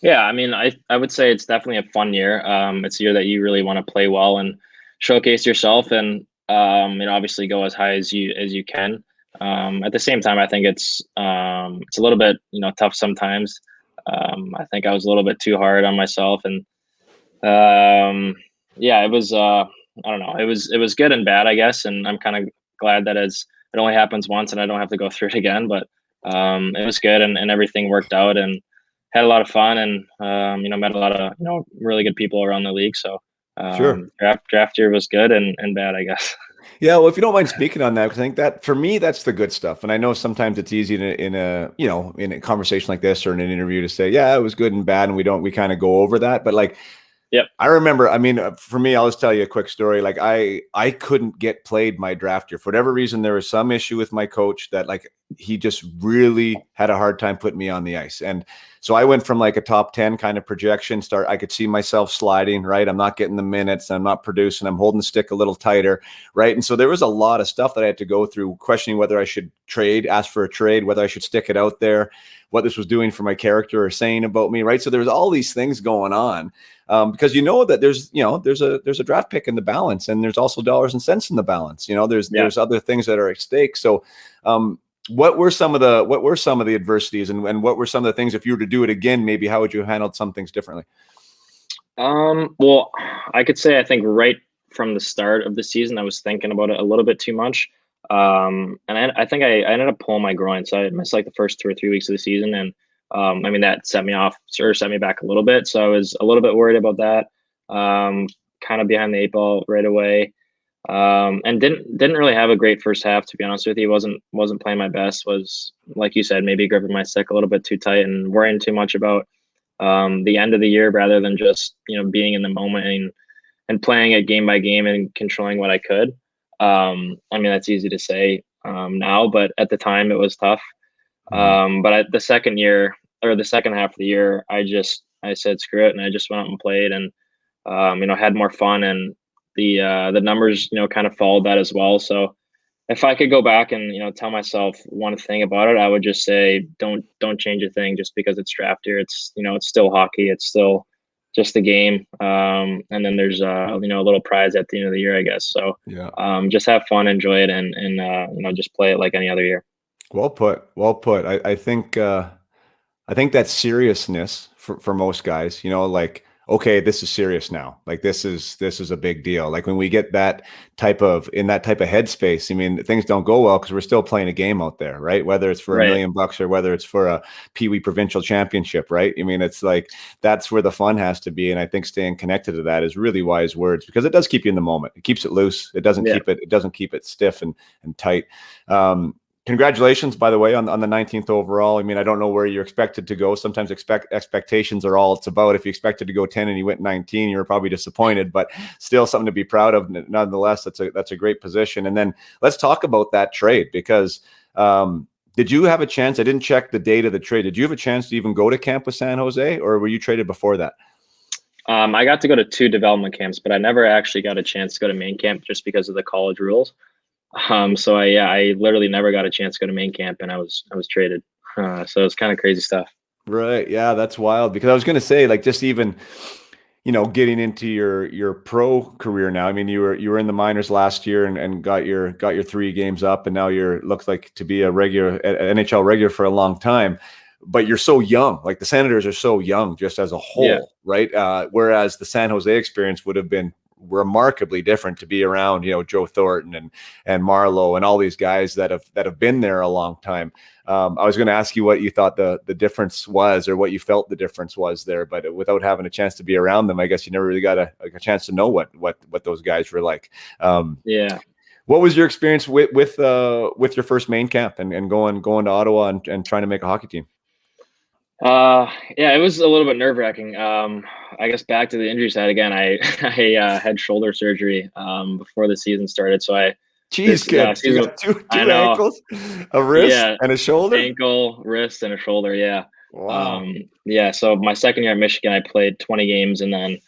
Yeah, I mean, I would say it's definitely a fun year. It's a year that you really want to play well and showcase yourself and obviously go as high as you can. At the same time, I think it's a little bit tough sometimes. I think I was a little bit too hard on myself, and yeah, it was I don't know, it was good and bad, I guess, and I'm kind of glad that it only happens once and I don't have to go through it again. But it was good, and everything worked out, and had a lot of fun, and met a lot of really good people around the league. So Sure. draft year was good and bad, I guess. Yeah, well, if you don't mind speaking on that, because I think that for me, that's the good stuff. And I know sometimes it's easy in a conversation like this or in an interview to say, yeah, it was good and bad, and we kind of go over that. But like, Yep. I remember, I mean, for me, I'll just tell you a quick story. Like I couldn't get played my draft year for whatever reason. There was some issue with my coach that like he just really had a hard time putting me on the ice. And so I went from like a top 10 kind of projection start. I could see myself sliding, right? I'm not getting the minutes. I'm not producing. I'm holding the stick a little tighter, right? And so there was a lot of stuff that I had to go through, questioning whether I should ask for a trade, whether I should stick it out there, what this was doing for my character or saying about me, right? So there was all these things going on. Because that there's a draft pick in the balance, and there's also dollars and cents in the balance. There's other things that are at stake. So, what were some of the adversities, and what were some of the things, if you were to do it again, maybe how would you have handled some things differently? Well, I could say I think right from the start of the season, I was thinking about it a little bit too much. And I think I ended up pulling my groin, so I missed like the first 2 or 3 weeks of the season, and that set me off or set me back a little bit. So I was a little bit worried about that. Kind of behind the 8 ball right away. And didn't really have a great first half, to be honest with you. Wasn't playing my best. Was, like you said, maybe gripping my stick a little bit too tight and worrying too much about the end of the year rather than just being in the moment and playing it game by game and controlling what I could. That's easy to say now, but at the time it was tough. But the second year, or the second half of the year, I said screw it, and I just went out and played, and had more fun, and the numbers kind of followed that as well. So if I could go back and tell myself one thing about it, I would just say don't change a thing just because it's draft year. It's it's still hockey. It's still just a game, and then there's a little prize at the end of the year, I guess. So Yeah. Just have fun, enjoy it, and just play it like any other year. Well put. Well put. I think that seriousness for most guys, like, okay, this is serious now. Like this is a big deal. Like when we get in that type of headspace, I mean, things don't go well because we're still playing a game out there, right? Whether it's for $1 million or whether it's for a Pee Wee provincial championship, right? I mean, it's like that's where the fun has to be. And I think staying connected to that is really wise words, because it does keep you in the moment. It keeps it loose. It doesn't keep it stiff and tight. Congratulations, by the way, on the 19th overall. I mean, I don't know where you're expected to go. Sometimes expectations are all it's about. If you expected to go 10 and you went 19, you were probably disappointed, but still something to be proud of. Nonetheless, that's a great position. And then let's talk about that trade, because did you have a chance? I didn't check the date of the trade. Did you have a chance to even go to camp with San Jose, or were you traded before that? I got to go to 2 development camps, but I never actually got a chance to go to main camp just because of the college rules. So I literally never got a chance to go to main camp, and I was traded. So it's kind of crazy stuff. Right. Yeah, that's wild, because I was going to say, like, just even, getting into your pro career now. I mean, you were in the minors last year and got your 3 games up, and now looks like to be a regular NHL regular for a long time. But you're so young. Like the Senators are so young just as a whole, right? Whereas the San Jose experience would have been remarkably different to be around, Joe Thornton and Marlowe and all these guys that have been there a long time. I was going to ask you what you thought the difference was, or what you felt the difference was there, but without having a chance to be around them, I guess you never really got a chance to know what those guys were like. What was your experience with your first main camp and going to Ottawa and trying to make a hockey team? It was a little bit nerve-wracking. I guess back to the injury side again. I had shoulder surgery before the season started, so you got two ankles, a wrist, and a shoulder. Ankle, wrist, and a shoulder. Yeah. Wow. So my second year at Michigan, I played 20 games and then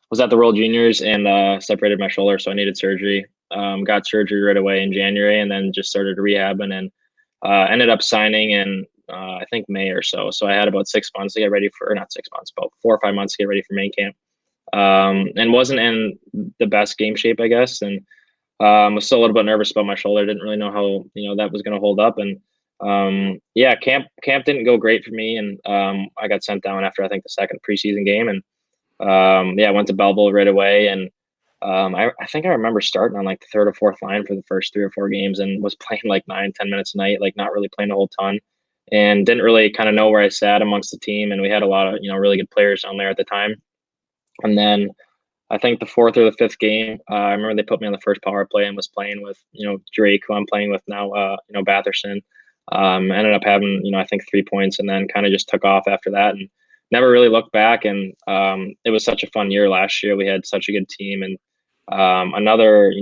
was at the World Juniors and separated my shoulder, so I needed surgery. Got surgery right away in January, and then just started rehabbing, and ended up signing in I think May or so. So I had about 6 months to get ready for, not 6 months, about 4 or 5 months to get ready for main camp. and wasn't in the best game shape, I guess. And was still a little bit nervous about my shoulder. Didn't really know how that was going to hold up. And yeah, camp didn't go great for me, and I got sent down after I think the second preseason game, and yeah, I went to Belleville right away, and I think I remember starting on like the third or fourth line for the first 3 or 4 games, and was playing like 9-10 minutes a night, like not really playing a whole ton, and didn't really kind of know where I sat amongst the team. And we had a lot of really good players down there at the time. And then I think the fourth or the fifth game, I remember they put me on the first power play and was playing with Drake, who I'm playing with now, Batherson. Ended up having I think 3 points, and then kind of just took off after that, and never really looked back. And it was such a fun year last year. We had such a good team, and another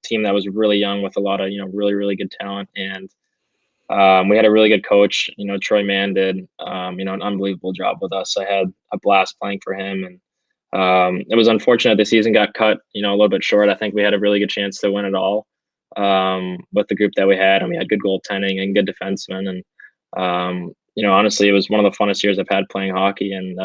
team that was really young with a lot of really good talent. And we had a really good coach. Troy Mann did an unbelievable job with us. I had a blast playing for him, and it was unfortunate the season got cut a little bit short. I think we had a really good chance to win it all with the group that we had, and we had good goaltending and good defensemen. And honestly, it was one of the funnest years I've had playing hockey, and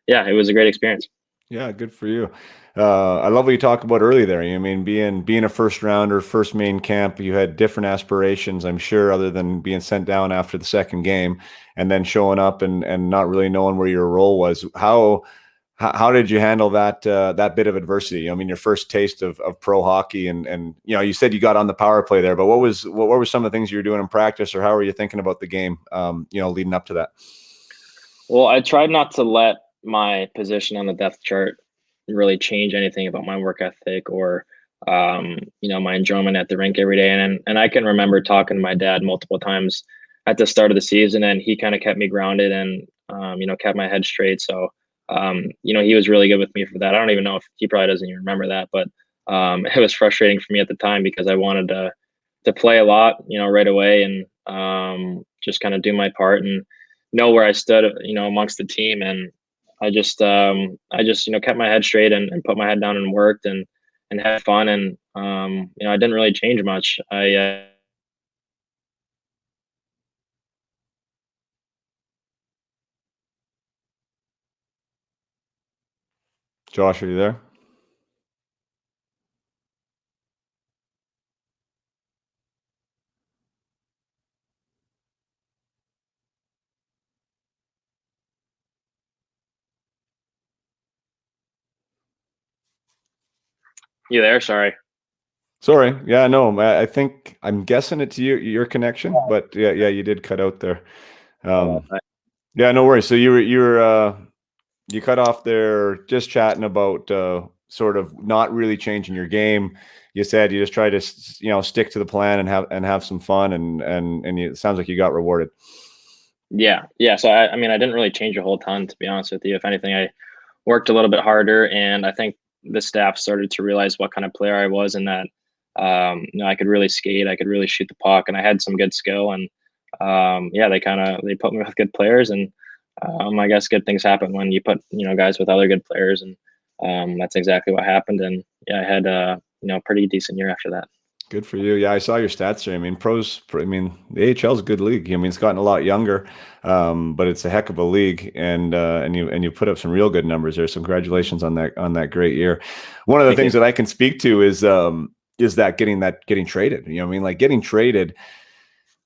yeah, it was a great experience. Yeah, good for you. I love what you talked about earlier there. I mean, being a first rounder, first main camp, you had different aspirations, I'm sure, other than being sent down after the second game, and then showing up and not really knowing where your role was. How did you handle that that bit of adversity? I mean, your first taste of pro hockey, and you said you got on the power play there, but what were some of the things you were doing in practice, or how were you thinking about the game leading up to that? Well, I tried not to let my position on the depth chart really change anything about my work ethic or my enjoyment at the rink every day. And I can remember talking to my dad multiple times at the start of the season, and he kind of kept me grounded and kept my head straight. So he was really good with me for that. I don't even know if he probably doesn't even remember that, but it was frustrating for me at the time because I wanted to play a lot right away, and just kind of do my part and know where I stood amongst the team. And I just kept my head straight and put my head down and worked and had fun. And I didn't really change much. Josh, are you there? You there? Sorry. Sorry. Yeah, no, I'm guessing it's your connection, but yeah, you did cut out there. Yeah, no worries. So you cut off there just chatting about sort of not really changing your game. You said you just try to stick to the plan and have some fun, and it sounds like you got rewarded. Yeah. So I mean, I didn't really change a whole ton, to be honest with you. If anything, I worked a little bit harder, and I think the staff started to realize what kind of player I was, and that I could really skate, I could really shoot the puck, and I had some good skill. And yeah, they put me with good players, and I guess good things happen when you put guys with other good players, and that's exactly what happened. And yeah, I had a pretty decent year after that. Good for you. Yeah, I saw your stats there. I mean, the AHL is a good league. I mean, it's gotten a lot younger, but it's a heck of a league, and you put up some real good numbers there. So congratulations on that great year. One of the things that I can speak to is that getting traded. I mean, like getting traded,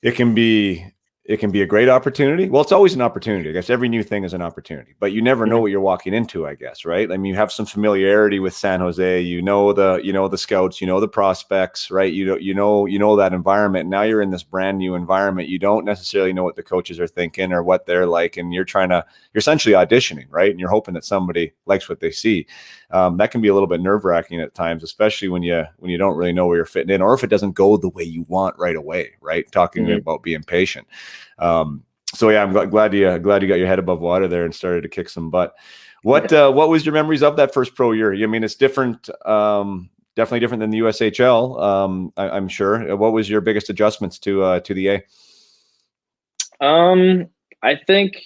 it can be a great opportunity. Well, it's always an opportunity. I guess every new thing is an opportunity, but you never know what you're walking into, I guess, right? I mean, you have some familiarity with San Jose, the scouts, the prospects, right? You know that environment. Now you're in this brand new environment. You don't necessarily know what the coaches are thinking or what they're like, and you're essentially auditioning, right? And you're hoping that somebody likes what they see. That can be a little bit nerve-wracking at times, especially when you don't really know where you're fitting in, or if it doesn't go the way you want right away, right? Talking about being patient. So yeah, I'm glad you got your head above water there and started to kick some butt. What was your memories of that first pro year? I mean, it's different, definitely different than the USHL. I'm sure. What was your biggest adjustments to the A? I think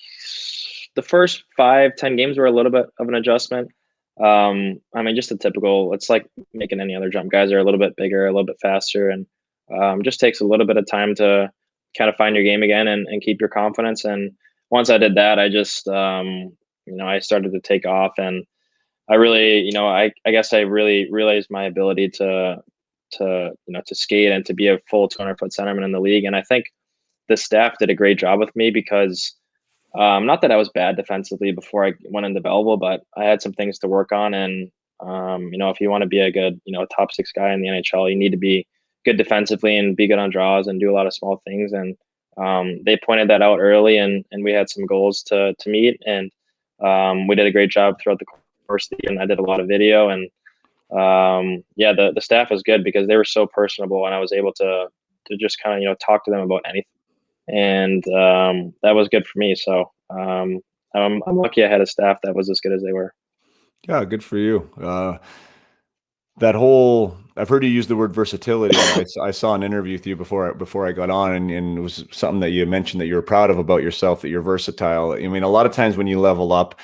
the first 5-10 games were a little bit of an adjustment. I mean, just a typical, it's like making any other jump. Guys are a little bit bigger, a little bit faster, and just takes a little bit of time to kind of find your game again and keep your confidence. And once I did that, I just, I started to take off, and I really, I guess I really realized my ability to skate and to be a full 200-foot centerman in the league. And I think the staff did a great job with me because not that I was bad defensively before I went into Belleville, but I had some things to work on. And if you want to be a good, top six guy in the NHL, you need to be good defensively and be good on draws and do a lot of small things. And they pointed that out early, and we had some goals to meet, and we did a great job throughout the course of the year. And I did a lot of video, and the staff was good because they were so personable, and I was able to just kind of talk to them about anything, and that was good for me. So I'm lucky I had a staff that was as good as they were. Yeah, good for you. I've heard you use the word versatility. I saw an interview with you before I got on, and it was something that you mentioned that you were proud of about yourself, that you're versatile. I mean, a lot of times when you level up,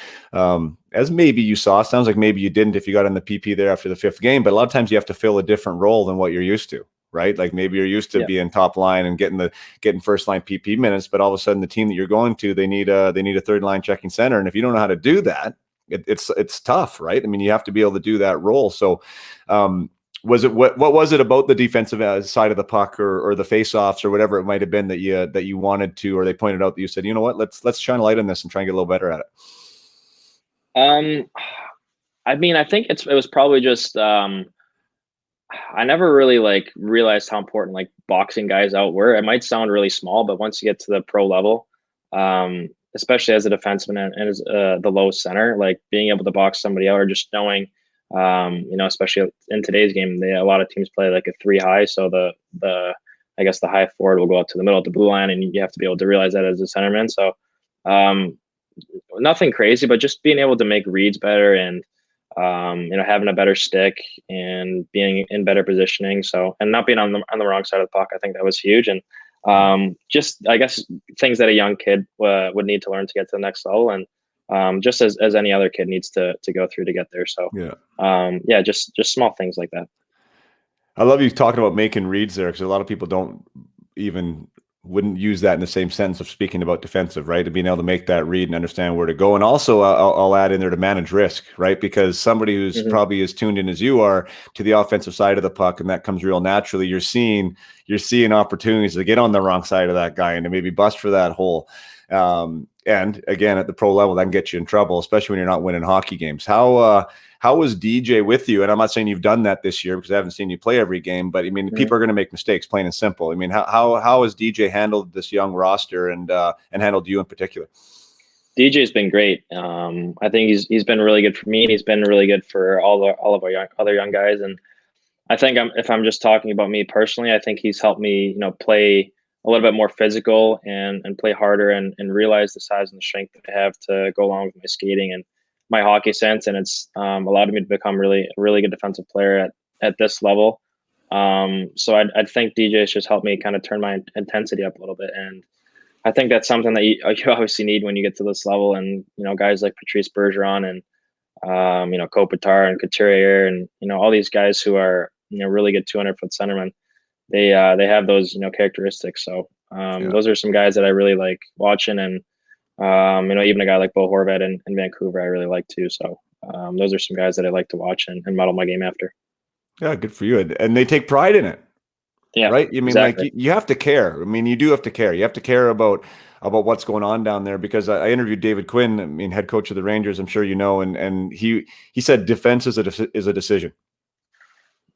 as maybe you saw, sounds like maybe you didn't if you got in the PP there after the 5th game, but a lot of times you have to fill a different role than what you're used to, right? Like maybe you're used to being top line and getting first line PP minutes, but all of a sudden the team that you're going to, they need a third line checking center, and if you don't know how to do that, it's tough, right? I mean, you have to be able to do that role. So, what was it about the defensive side of the puck or the faceoffs or whatever it might have been that you wanted to, or they pointed out that you said, you know what, let's shine a light on this and try and get a little better at it? I mean, I think it was probably just I never really realized how important boxing guys out were. It might sound really small, but once you get to the pro level, especially as a defenseman and as the low center, being able to box somebody out, or just knowing, especially in today's game, a lot of teams play a 3 high. So I guess the high forward will go up to the middle of the blue line, and you have to be able to realize that as a centerman. So nothing crazy, but just being able to make reads better, and having a better stick and being in better positioning. So, and not being on the wrong side of the puck, I think that was huge. And just, I guess, things that a young kid would need to learn to get to the next level, and just as any other kid needs to go through to get there. So just small things like that. I love you talking about making reads there, because a lot of people wouldn't use that in the same sentence of speaking about defensive, right? And being able to make that read and understand where to go. And also I'll add in there to manage risk, right? Because somebody who's probably as tuned in as you are to the offensive side of the puck, and that comes real naturally, you're seeing opportunities to get on the wrong side of that guy and to maybe bust for that hole. And again, at the pro level, that can get you in trouble, especially when you're not winning hockey games. How was DJ with you? And I'm not saying you've done that this year, because I haven't seen you play every game, but I mean, people are going to make mistakes, plain and simple. I mean, how has DJ handled this young roster and handled you in particular? DJ's been great. I think he's been really good for me, and he's been really good for all of our other young guys. And I think if I'm just talking about me personally, I think he's helped me, play a little bit more physical and play harder and realize the size and the strength that I have to go along with my skating and my hockey sense. And it's allowed me to become a really good defensive player at this level. So I think DJ has just helped me kind of turn my intensity up a little bit. And I think that's something that you obviously need when you get to this level. And, guys like Patrice Bergeron and, Kopitar and Couturier and, all these guys who are, really good 200-foot centermen, they have those, characteristics. So those are some guys that I really like watching. And, even a guy like Bo Horvat in Vancouver, I really like too. So those are some guys that I like to watch and model my game after. Yeah, good for you. And they take pride in it. Yeah. Right. I mean, exactly. you have to care. I mean, you do have to care. You have to care about what's going on down there, because I interviewed David Quinn, I mean, head coach of the Rangers, I'm sure you know, and he said defense is a decision.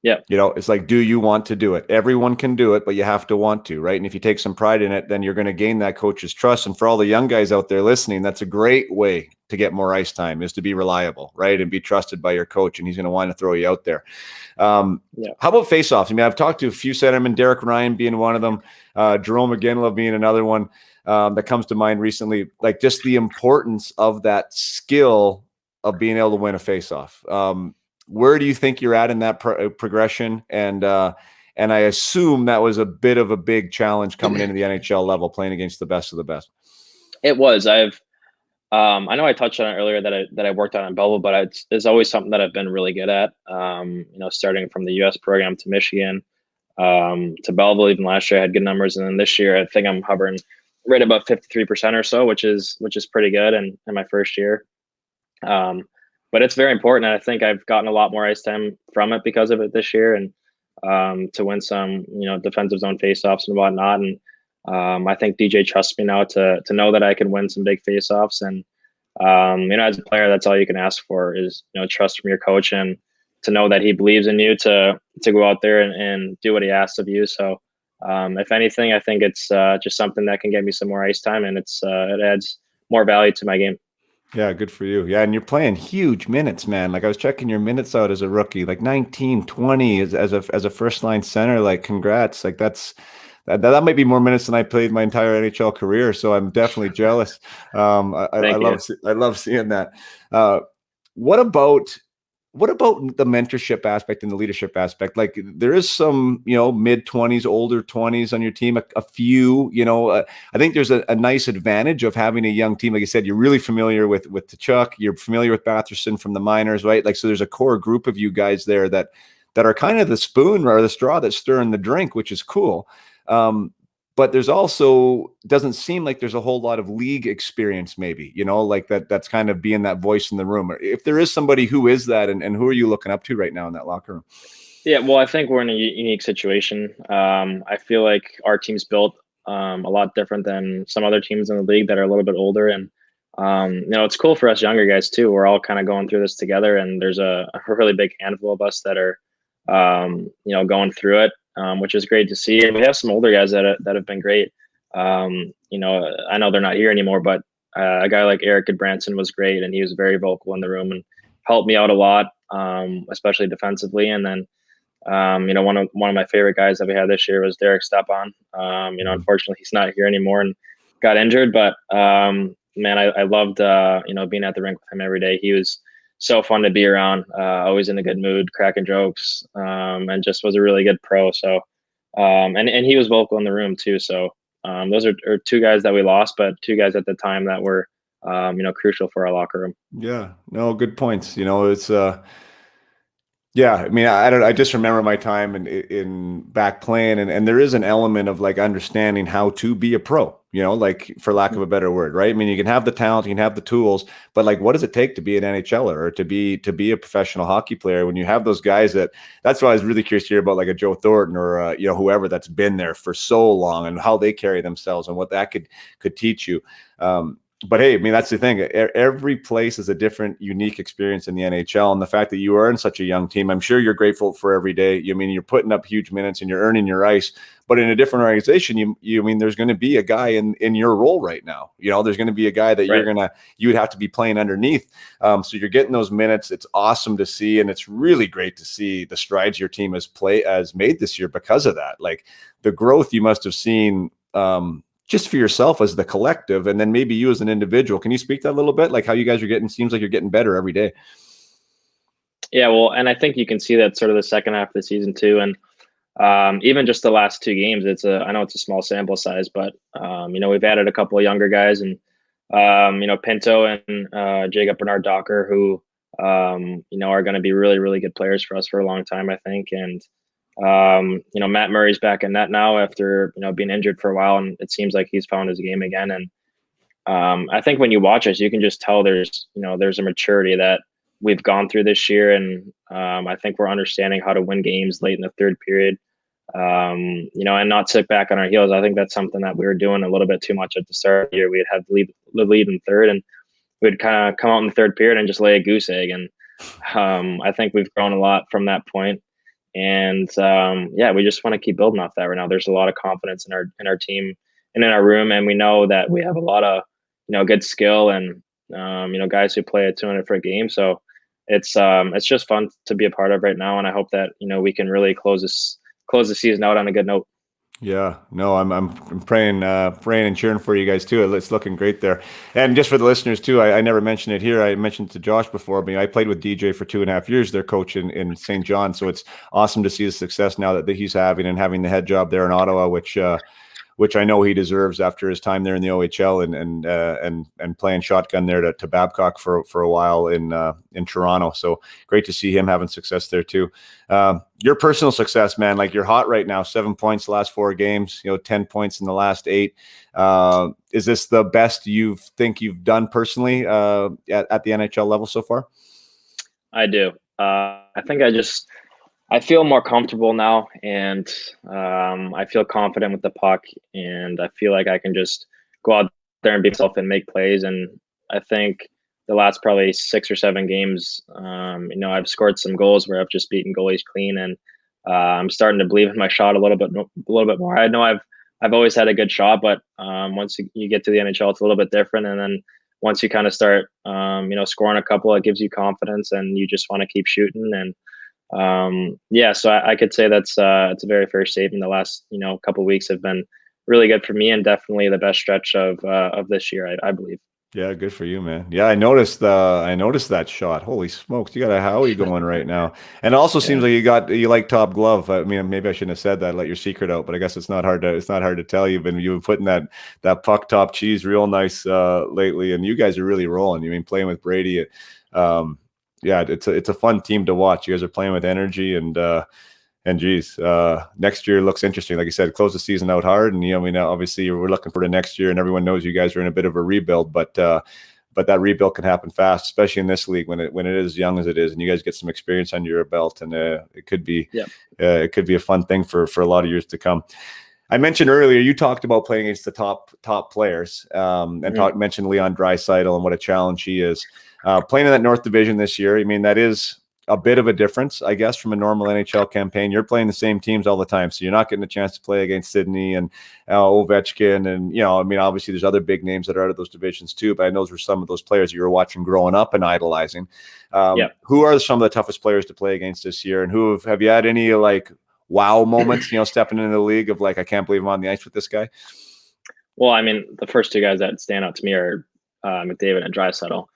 Yeah. It's like, do you want to do it? Everyone can do it, but you have to want to, right? And if you take some pride in it, then you're going to gain that coach's trust. And for all the young guys out there listening, that's a great way to get more ice time, is to be reliable, right? And be trusted by your coach, and he's going to want to throw you out there. How about faceoffs? I mean, I've talked to a few centermen, Derek Ryan being one of them, Jerome McGinley being another one that comes to mind recently, like just the importance of that skill of being able to win a faceoff. Where do you think you're at in that progression? And I assume that was a bit of a big challenge coming into the NHL level, playing against the best of the best. It was. I know I touched on it earlier that I worked on in Belleville, but it's always something that I've been really good at. Starting from the U.S. program to Michigan, to Belleville. Even last year I had good numbers, and then this year I think I'm hovering right about 53% or so, which is pretty good in my first year. but it's very important. And I think I've gotten a lot more ice time from it because of it this year, and to win some, defensive zone faceoffs and whatnot. And I think DJ trusts me now to know that I can win some big faceoffs. And as a player, that's all you can ask for is trust from your coach, and to know that he believes in you to go out there and do what he asks of you. So if anything, I think it's just something that can get me some more ice time, and it adds more value to my game. Yeah, good for you. Yeah, and you're playing huge minutes, man. Like I was checking your minutes out as a rookie, like 19, 20 as a first line center. Like congrats. Like that might be more minutes than I played my entire NHL career. So I'm definitely jealous. I love seeing that. What about the mentorship aspect and the leadership aspect? Like there is some, mid-20s, older 20s on your team, a few, I think there's a nice advantage of having a young team. Like you said, you're really familiar with Tkachuk, you're familiar with Batherson from the minors, right? Like, so there's a core group of you guys there that are kind of the spoon or the straw that's stirring the drink, which is cool. But there's also, doesn't seem like there's a whole lot of league experience, maybe, like that's kind of being that voice in the room. If there is somebody who is that, and who are you looking up to right now in that locker room? Yeah, well, I think we're in a unique situation. I feel like our team's built a lot different than some other teams in the league that are a little bit older. And, it's cool for us younger guys too. We're all kind of going through this together, and there's a really big handful of us that are, going through it. Which is great to see. And we have some older guys that have been great. I know they're not here anymore, but a guy like Eric Goodbranson was great, and he was very vocal in the room and helped me out a lot, especially defensively. And then, one of my favorite guys that we had this year was Derek Stepan. Unfortunately, he's not here anymore and got injured. But man, I loved being at the rink with him every day. He was so fun to be around, always in a good mood, cracking jokes, and just was a really good pro. So, and he was vocal in the room too. So, those are two guys that we lost, but two guys at the time that were, crucial for our locker room. Yeah, no, good points. It's, yeah, I mean, I just remember my time in back playing, and there is an element of like understanding how to be a pro, like for lack of a better word, right? I mean, you can have the talent, you can have the tools, but like, what does it take to be an NHLer or to be a professional hockey player when you have those guys that's why I was really curious to hear about like a Joe Thornton or whoever that's been there for so long and how they carry themselves and what that could teach you. But hey, I mean, that's the thing. Every place is a different, unique experience in the NHL. And the fact that you are in such a young team, I'm sure you're grateful for every day. I mean, you're putting up huge minutes and you're earning your ice. But in a different organization, I mean, there's going to be a guy in your role right now. There's going to be a guy that Right. you would have to be playing underneath. So you're getting those minutes. It's awesome to see. And it's really great to see the strides your team has made this year because of that. Like the growth you must have seen, just for yourself as the collective, and then maybe you as an individual. Can you speak to that a little bit? Like how you guys are getting, seems like you're getting better every day. Yeah, well, and I think you can see that sort of the second half of the season too. And even just the last two games, I know it's a small sample size, but we've added a couple of younger guys, and Pinto and Jacob Bernard Docker, who are going to be really, really good players for us for a long time, I think. And Matt Murray's back in net now after being injured for a while, and it seems like he's found his game again. And I think when you watch us, you can just tell there's a maturity that we've gone through this year, and I think we're understanding how to win games late in the third period, and not sit back on our heels. I think that's something that we were doing a little bit too much at the start of the year. We'd have the lead in third, and we'd kind of come out in the third period and just lay a goose egg. And I think we've grown a lot from that point. And we just want to keep building off that right now. There's a lot of confidence in our team and in our room, and we know that we have a lot of good skill and guys who play a 200-foot game. So it's just fun to be a part of right now, and I hope that we can really close the season out on a good note. Yeah, no, I'm praying and cheering for you guys too. It's looking great there. And just for the listeners too, I never mentioned it here. I mentioned to Josh before. I mean, I played with DJ for 2.5 years, their coach in St. John. So it's awesome to see the success now that he's having and having the head job there in Ottawa, which I know he deserves after his time there in the OHL and playing shotgun there to Babcock for a while in Toronto. So great to see him having success there too. Your personal success, man, like you're hot right now, 7 points the last 4 games, 10 points in the last 8. Is this the best you think you've done personally at the NHL level so far? I do. I think I feel more comfortable now, and I feel confident with the puck, and I feel like I can just go out there and be myself and make plays. And I think the last probably 6 or 7 games, I've scored some goals where I've just beaten goalies clean, and I'm starting to believe in my shot a little bit more. I know I've always had a good shot, but once you get to the NHL, it's a little bit different. And then once you kind of start, scoring a couple, it gives you confidence, and you just want to keep shooting. And so I could say that's it's a very fair statement. The last couple of weeks have been really good for me, and definitely the best stretch of this year, I believe. Yeah, good for you, man. Yeah, I noticed that shot. Holy smokes, you got a Howie going right now. And it also seems like you like top glove. I mean, maybe I shouldn't have said that, let your secret out, but I guess it's not hard to tell. You've been putting that puck top cheese real nice lately, and you guys are really rolling. You mean playing with Brady, it's a fun team to watch. You guys are playing with energy, and geez, next year looks interesting. Like you said, close the season out hard, and obviously we're looking for the next year, and everyone knows you guys are in a bit of a rebuild, but that rebuild can happen fast, especially in this league when it is as young as it is, and you guys get some experience under your belt, and it could be a fun thing for a lot of years to come. I mentioned earlier you talked about playing against the top players, mentioned Leon Draisaitl and what a challenge he is. Playing in that North Division this year, I mean, that is a bit of a difference, I guess, from a normal NHL campaign. You're playing the same teams all the time, so you're not getting a chance to play against Sydney and Ovechkin, and obviously there's other big names that are out of those divisions too. But I know those were some of those players you were watching growing up and idolizing. Who are some of the toughest players to play against this year, and have you had any like wow moments? Stepping into the league of like, I can't believe I'm on the ice with this guy. Well, I mean, the first two guys that stand out to me are McDavid and Draisaitl.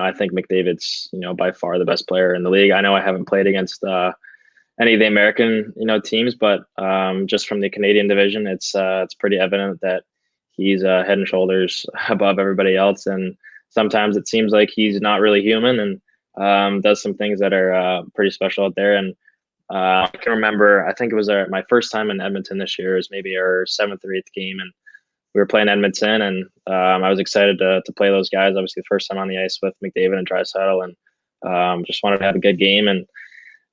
I think McDavid's, by far the best player in the league. I know I haven't played against any of the American, teams, but just from the Canadian division, it's pretty evident that he's head and shoulders above everybody else. And sometimes it seems like he's not really human, and does some things that are pretty special out there. And I can remember, I think it was my first time in Edmonton this year. It was maybe our 7th or 8th game, and we were playing Edmonton, and I was excited to play those guys. Obviously, the first time on the ice with McDavid and Draisaitl, and just wanted to have a good game. And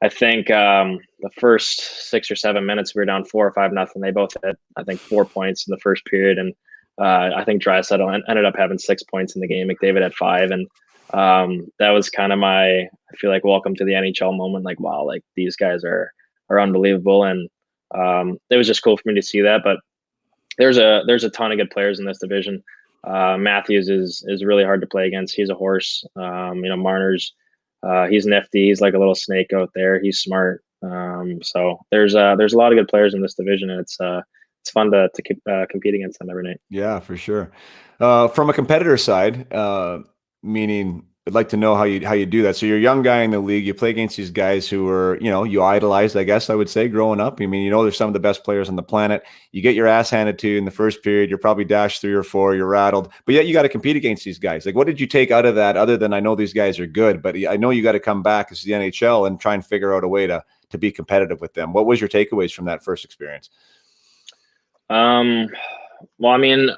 I think the first 6 or 7 minutes, we were down 4 or 5-0. They both had, I think, 4 points in the first period, and I think Draisaitl ended up having 6 points in the game. McDavid had 5, and that was kind of I feel like, welcome to the NHL moment. Like, wow, like these guys are unbelievable, and it was just cool for me to see that. But there's a ton of good players in this division. Matthews is really hard to play against. He's a horse. Marner's he's nifty. He's like a little snake out there. He's smart. So there's a lot of good players in this division, and it's fun to compete against them every night. Yeah, for sure. From a competitor side, meaning I'd like to know how you do that. So you're a young guy in the league. You play against these guys who are, you idolized, I guess I would say, growing up. I mean, they're some of the best players on the planet. You get your ass handed to you in the first period. You're probably dashed 3 or 4. You're rattled, but yet you got to compete against these guys. Like, what did you take out of that, other than I know these guys are good, but I know you got to come back as the NHL and try and figure out a way to be competitive with them. What was your takeaways from that first experience? Well, I mean,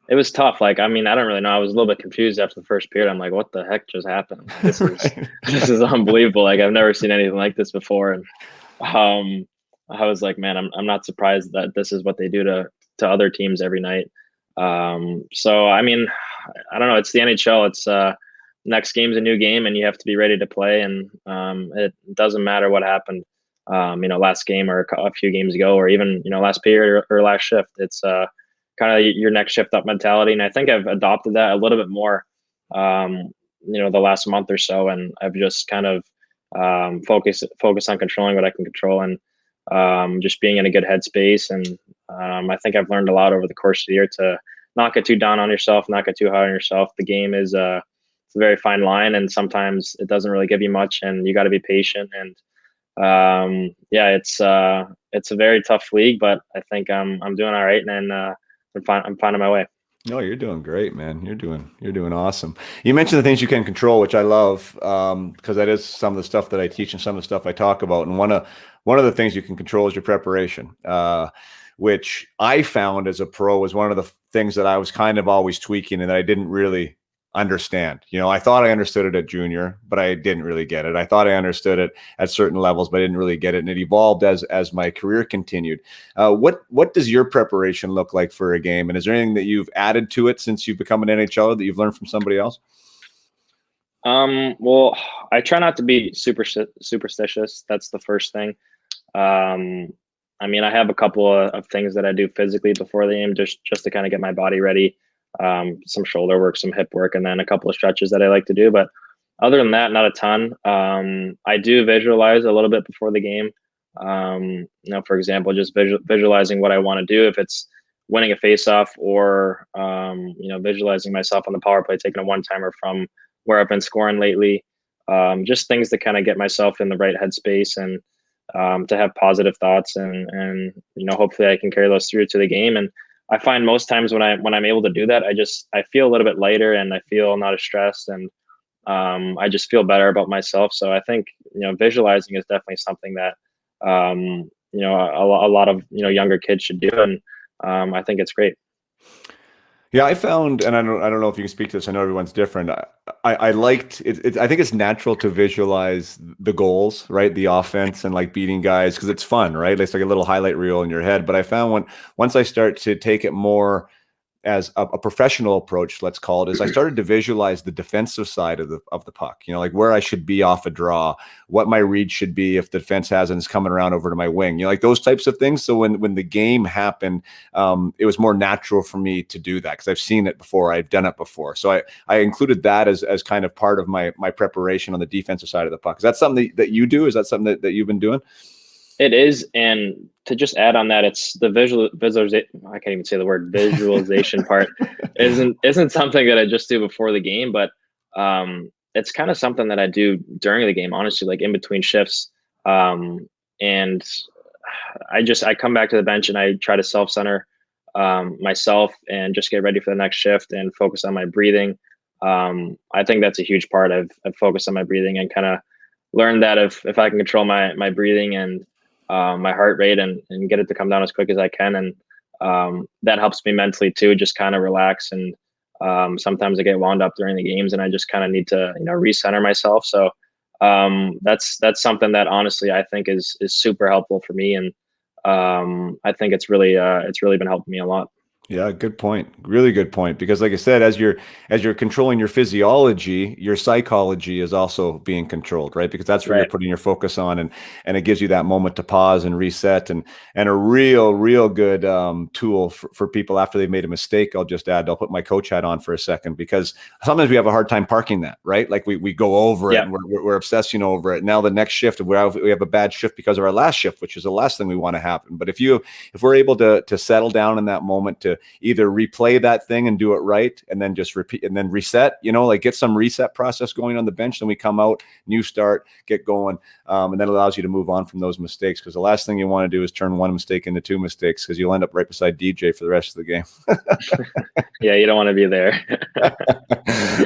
it was tough. Like, I mean, I don't really know. I was a little bit confused after the first period. I'm like, what the heck just happened? This is this is unbelievable. Like, I've never seen anything like this before. And I was like, man, I'm not surprised that this is what they do to other teams every night. So I mean, I don't know. It's the NHL. It's next game's a new game, and you have to be ready to play. And it doesn't matter what happened, last game or a few games ago, or even last period or last shift. It's kind of your next shift up mentality. And I think I've adopted that a little bit more, the last month or so. And I've just kind of focus on controlling what I can control, and just being in a good headspace. And I think I've learned a lot over the course of the year to not get too down on yourself, not get too hard on yourself. The game is it's a very fine line, and sometimes it doesn't really give you much, and you got to be patient. And it's a very tough league, but I think I'm doing all right, and I'm finding my way. No, you're doing great, man. You're doing awesome. You mentioned the things you can control, which I love, because that is some of the stuff that I teach and some of the stuff I talk about. And one of the things you can control is your preparation, which I found as a pro was one of the things that I was kind of always tweaking and that I didn't really understand. I thought I understood it at junior, but I didn't really get it. I thought I understood it at certain levels, but I didn't really get it. And it evolved as my career continued. What does your preparation look like for a game? And is there anything that you've added to it since you've become an NHLer that you've learned from somebody else? Well, I try not to be superstitious. That's the first thing. I mean, I have a couple of things that I do physically before the game, just to kind of get my body ready. Some shoulder work, some hip work, and then a couple of stretches that I like to do. But other than that, not a ton. I do visualize a little bit before the game. For example, just visualizing what I want to do, if it's winning a faceoff, or visualizing myself on the power play, taking a one-timer from where I've been scoring lately. Just things to kind of get myself in the right headspace, and to have positive thoughts, and hopefully I can carry those through to the game. And I find most times when I'm able to do that, I feel a little bit lighter, and I feel not as stressed, and I just feel better about myself. So I think visualizing is definitely something that a lot of younger kids should do, and I think it's great. Yeah, I found, and I don't know if you can speak to this. I know everyone's different. I liked it. I think it's natural to visualize the goals, right? The offense, and like beating guys, because it's fun, right? It's like a little highlight reel in your head. But I found once I start to take it more as a professional approach, let's call it, is I started to visualize the defensive side of the puck, like where I should be off a draw, what my read should be if the defense has and is coming around over to my wing, like those types of things. So when the game happened, it was more natural for me to do that, because I've seen it before, I've done it before. So I included that as kind of part of my preparation on the defensive side of the puck. Is that something that you do? Is that something that you've been doing? It is, and to just add on that, it's the visualization. I can't even say the word visualization part. Isn't something that I just do before the game, but it's kind of something that I do during the game. Honestly, like in between shifts, and I come back to the bench and I try to self-center myself and just get ready for the next shift and focus on my breathing. I think that's a huge part. I've focused on my breathing and kind of learned that if I can control my breathing and my heart rate and get it to come down as quick as I can. And that helps me mentally too, just kind of relax. And sometimes I get wound up during the games and I just kind of need to, recenter myself. So that's something that honestly I think is super helpful for me. And I think it's really been helping me a lot. Yeah, good point. Really good point. Because like I said, as you're controlling your physiology, your psychology is also being controlled, right? Because that's where you're putting your focus on, and it gives you that moment to pause and reset, and a real good tool for people after they've made a mistake. I'll just add, I'll put my coach hat on for a second, because sometimes we have a hard time parking that, right? Like we go over it and we're obsessing over it. Now the next shift, we have a bad shift because of our last shift, which is the last thing we want to happen. But if we're able to settle down in that moment, to either replay that thing and do it right, and then just repeat and then reset, like get some reset process going on the bench. Then we come out, new start, get going. And that allows you to move on from those mistakes, because the last thing you want to do is turn one mistake into two mistakes, because you'll end up right beside DJ for the rest of the game. Yeah, you don't want to be there.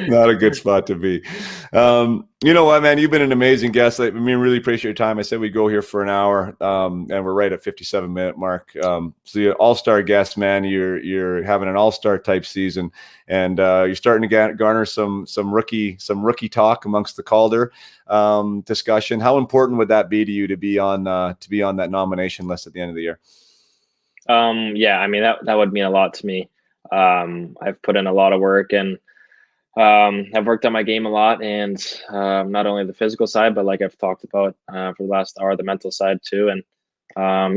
Not a good spot to be. You know what, man, you've been an amazing guest. I mean, really appreciate your time. I said we'd go here for an hour, and we're right at 57-minute mark. So you're all-star guest, man. You're having an all-star type season, and you're starting to garner some rookie talk amongst the Calder discussion. How important would that be to you to be on that nomination list at the end of the year? Yeah, I mean, that would mean a lot to me. I've put in a lot of work, and I've worked on my game a lot, and not only the physical side, but like I've talked about for the last hour, the mental side too. And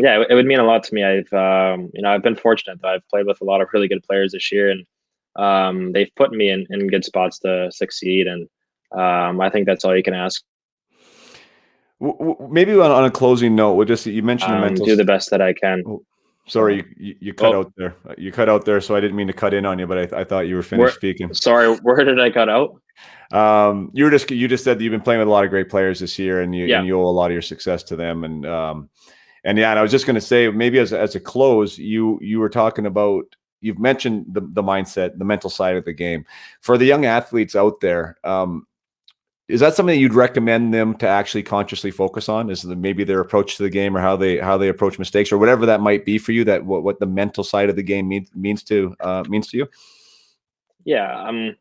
yeah, it would mean a lot to me. I've been fortunate that I've played with a lot of really good players this year, and they've put me in good spots to succeed. And I think that's all you can ask. Maybe on a closing note, you mentioned the mental. Do the best that I can. Sorry, you cut out there. You cut out there, so I didn't mean to cut in on you, but I thought you were finished speaking. Sorry, where did I cut out? You just said that you've been playing with a lot of great players this year, and you owe a lot of your success to them. And I was just going to say, maybe as a close, you were talking about, you've mentioned the mindset, the mental side of the game for the young athletes out there. Is that something that you'd recommend them to actually consciously focus on? Is maybe their approach to the game, or how they approach mistakes, or whatever that might be for you? That what the mental side of the game means to you? Yeah,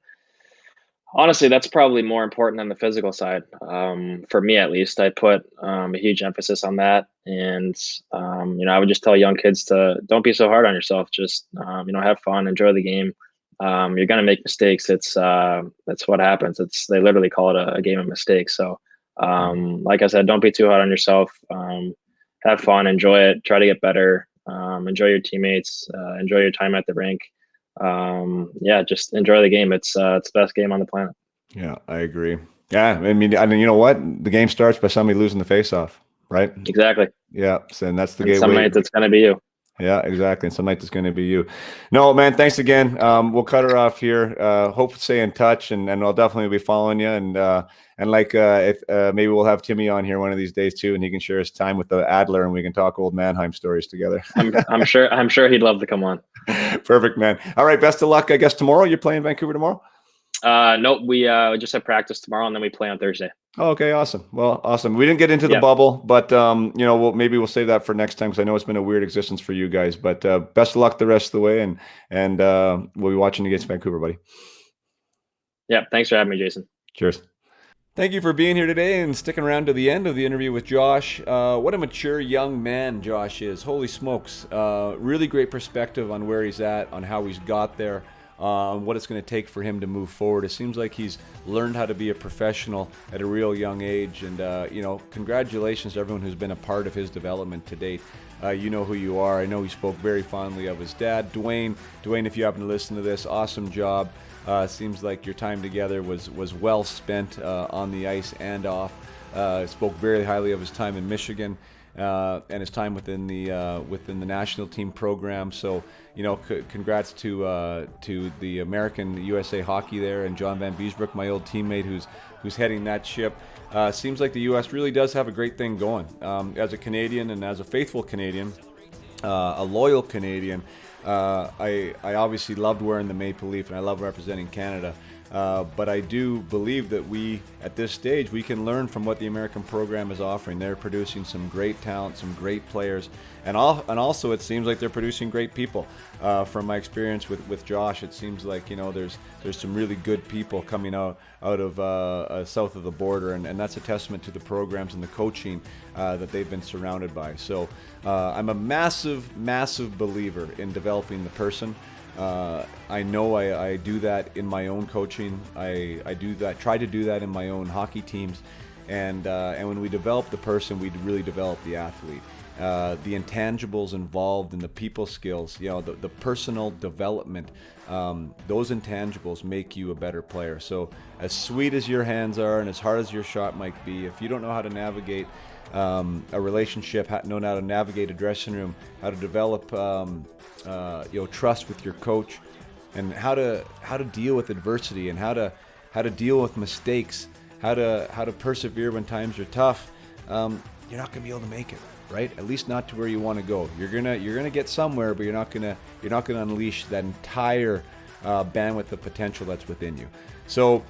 Honestly, that's probably more important than the physical side. For me, at least, I put a huge emphasis on that. And, I would just tell young kids to don't be so hard on yourself. Just, have fun, enjoy the game. You're going to make mistakes. That's what happens. They literally call it a game of mistakes. So, like I said, don't be too hard on yourself. Have fun, enjoy it, try to get better, enjoy your teammates, enjoy your time at the rink. Just enjoy the game. It's the best game on the planet. Yeah, I agree. Yeah, I mean, you know what? The game starts by somebody losing the face-off, right? Exactly. Yeah, and that's the And gateway. some nights it's going to be you. Yeah, exactly. And some nights it's going to be you. No, man, thanks again. We'll cut her off here. Hope to stay in touch, and I'll definitely be following you. And if maybe we'll have Timmy on here one of these days too, and he can share his time with the Adler, and we can talk old Mannheim stories together. I'm sure he'd love to come on. Perfect, man. All right, best of luck. I guess tomorrow you're playing Vancouver tomorrow. Nope. We just have practice tomorrow, and then we play on Thursday. Oh, okay, awesome. Well, awesome. We didn't get into the bubble, but maybe we'll save that for next time, because I know it's been a weird existence for you guys. But best of luck the rest of the way, and we'll be watching against Vancouver, buddy. Yeah, thanks for having me, Jason. Cheers. Thank you for being here today and sticking around to the end of the interview with Josh. What a mature young man Josh is. Holy smokes. Really great perspective on where he's at, on how he's got there, on what it's going to take for him to move forward. It seems like he's learned how to be a professional at a real young age. And, congratulations to everyone who's been a part of his development to date. You know who you are. I know he spoke very fondly of his dad, Dwayne. Dwayne, if you happen to listen to this, awesome job. Seems like your time together was well spent on the ice and off. Spoke very highly of his time in Michigan and his time within the national team program. So, congrats to the American USA Hockey there, and John Van Beesbrook, my old teammate, who's heading that ship. Seems like the U.S. really does have a great thing going. As a Canadian and as a faithful Canadian, a loyal Canadian, I obviously loved wearing the Maple Leaf, and I love representing Canada. But I do believe that we, at this stage, we can learn from what the American program is offering. They're producing some great talent, some great players, and also it seems like they're producing great people. From my experience with Josh, it seems like there's some really good people coming out of south of the border, and that's a testament to the programs and the coaching that they've been surrounded by. So I'm a massive believer in developing the person. I know I do that in my own coaching. I do that, try to do that in my own hockey teams, and when we develop the person, we really develop the athlete. The intangibles involved in the people skills, the personal development, those intangibles make you a better player. So as sweet as your hands are and as hard as your shot might be, if you don't know how to navigate a relationship, know how to navigate a dressing room, how to develop trust with your coach, and how to deal with adversity, and how to deal with mistakes, how to persevere when times are tough, you're not going to be able to make it, right? At least not to where you want to go. You're gonna get somewhere, but you're not gonna unleash that entire bandwidth of potential that's within you. So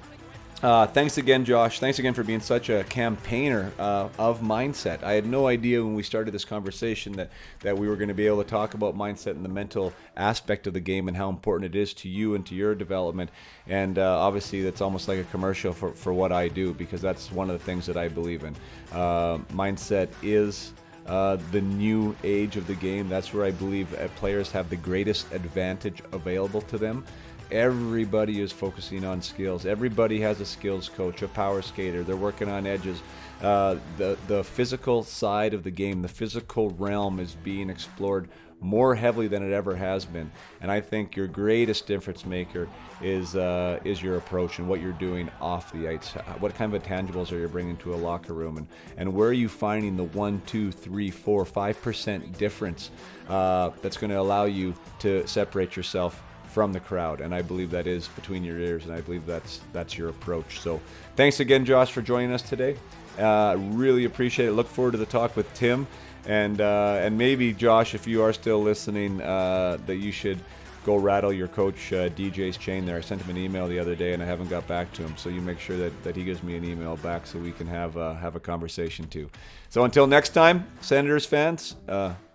thanks again, Josh. Thanks again for being such a campaigner of mindset. I had no idea when we started this conversation that we were going to be able to talk about mindset and the mental aspect of the game, and how important it is to you and to your development. And obviously that's almost like a commercial for what I do, because that's one of the things that I believe in. Mindset is the new age of the game. That's where I believe players have the greatest advantage available to them. Everybody is focusing on skills. Everybody has a skills coach, a power skater. They're working on edges. The physical side of the game, the physical realm, is being explored more heavily than it ever has been. And I think your greatest difference maker is your approach and what you're doing off the ice. What kind of intangibles are you bringing to a locker room, and where are you finding the 1, 2, 3, 4, 5% difference that's going to allow you to separate yourself from the crowd? And I believe that is between your ears, and I believe that's your approach. So thanks again, Josh, for joining us today. Really appreciate it. Look forward to the talk with Tim, and maybe, Josh, if you are still listening, that you should go rattle your coach DJ's chain there. I sent him an email the other day and I haven't got back to him, so you make sure that he gives me an email back so we can have a conversation too. So until next time, Senators fans,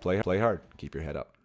play hard, keep your head up.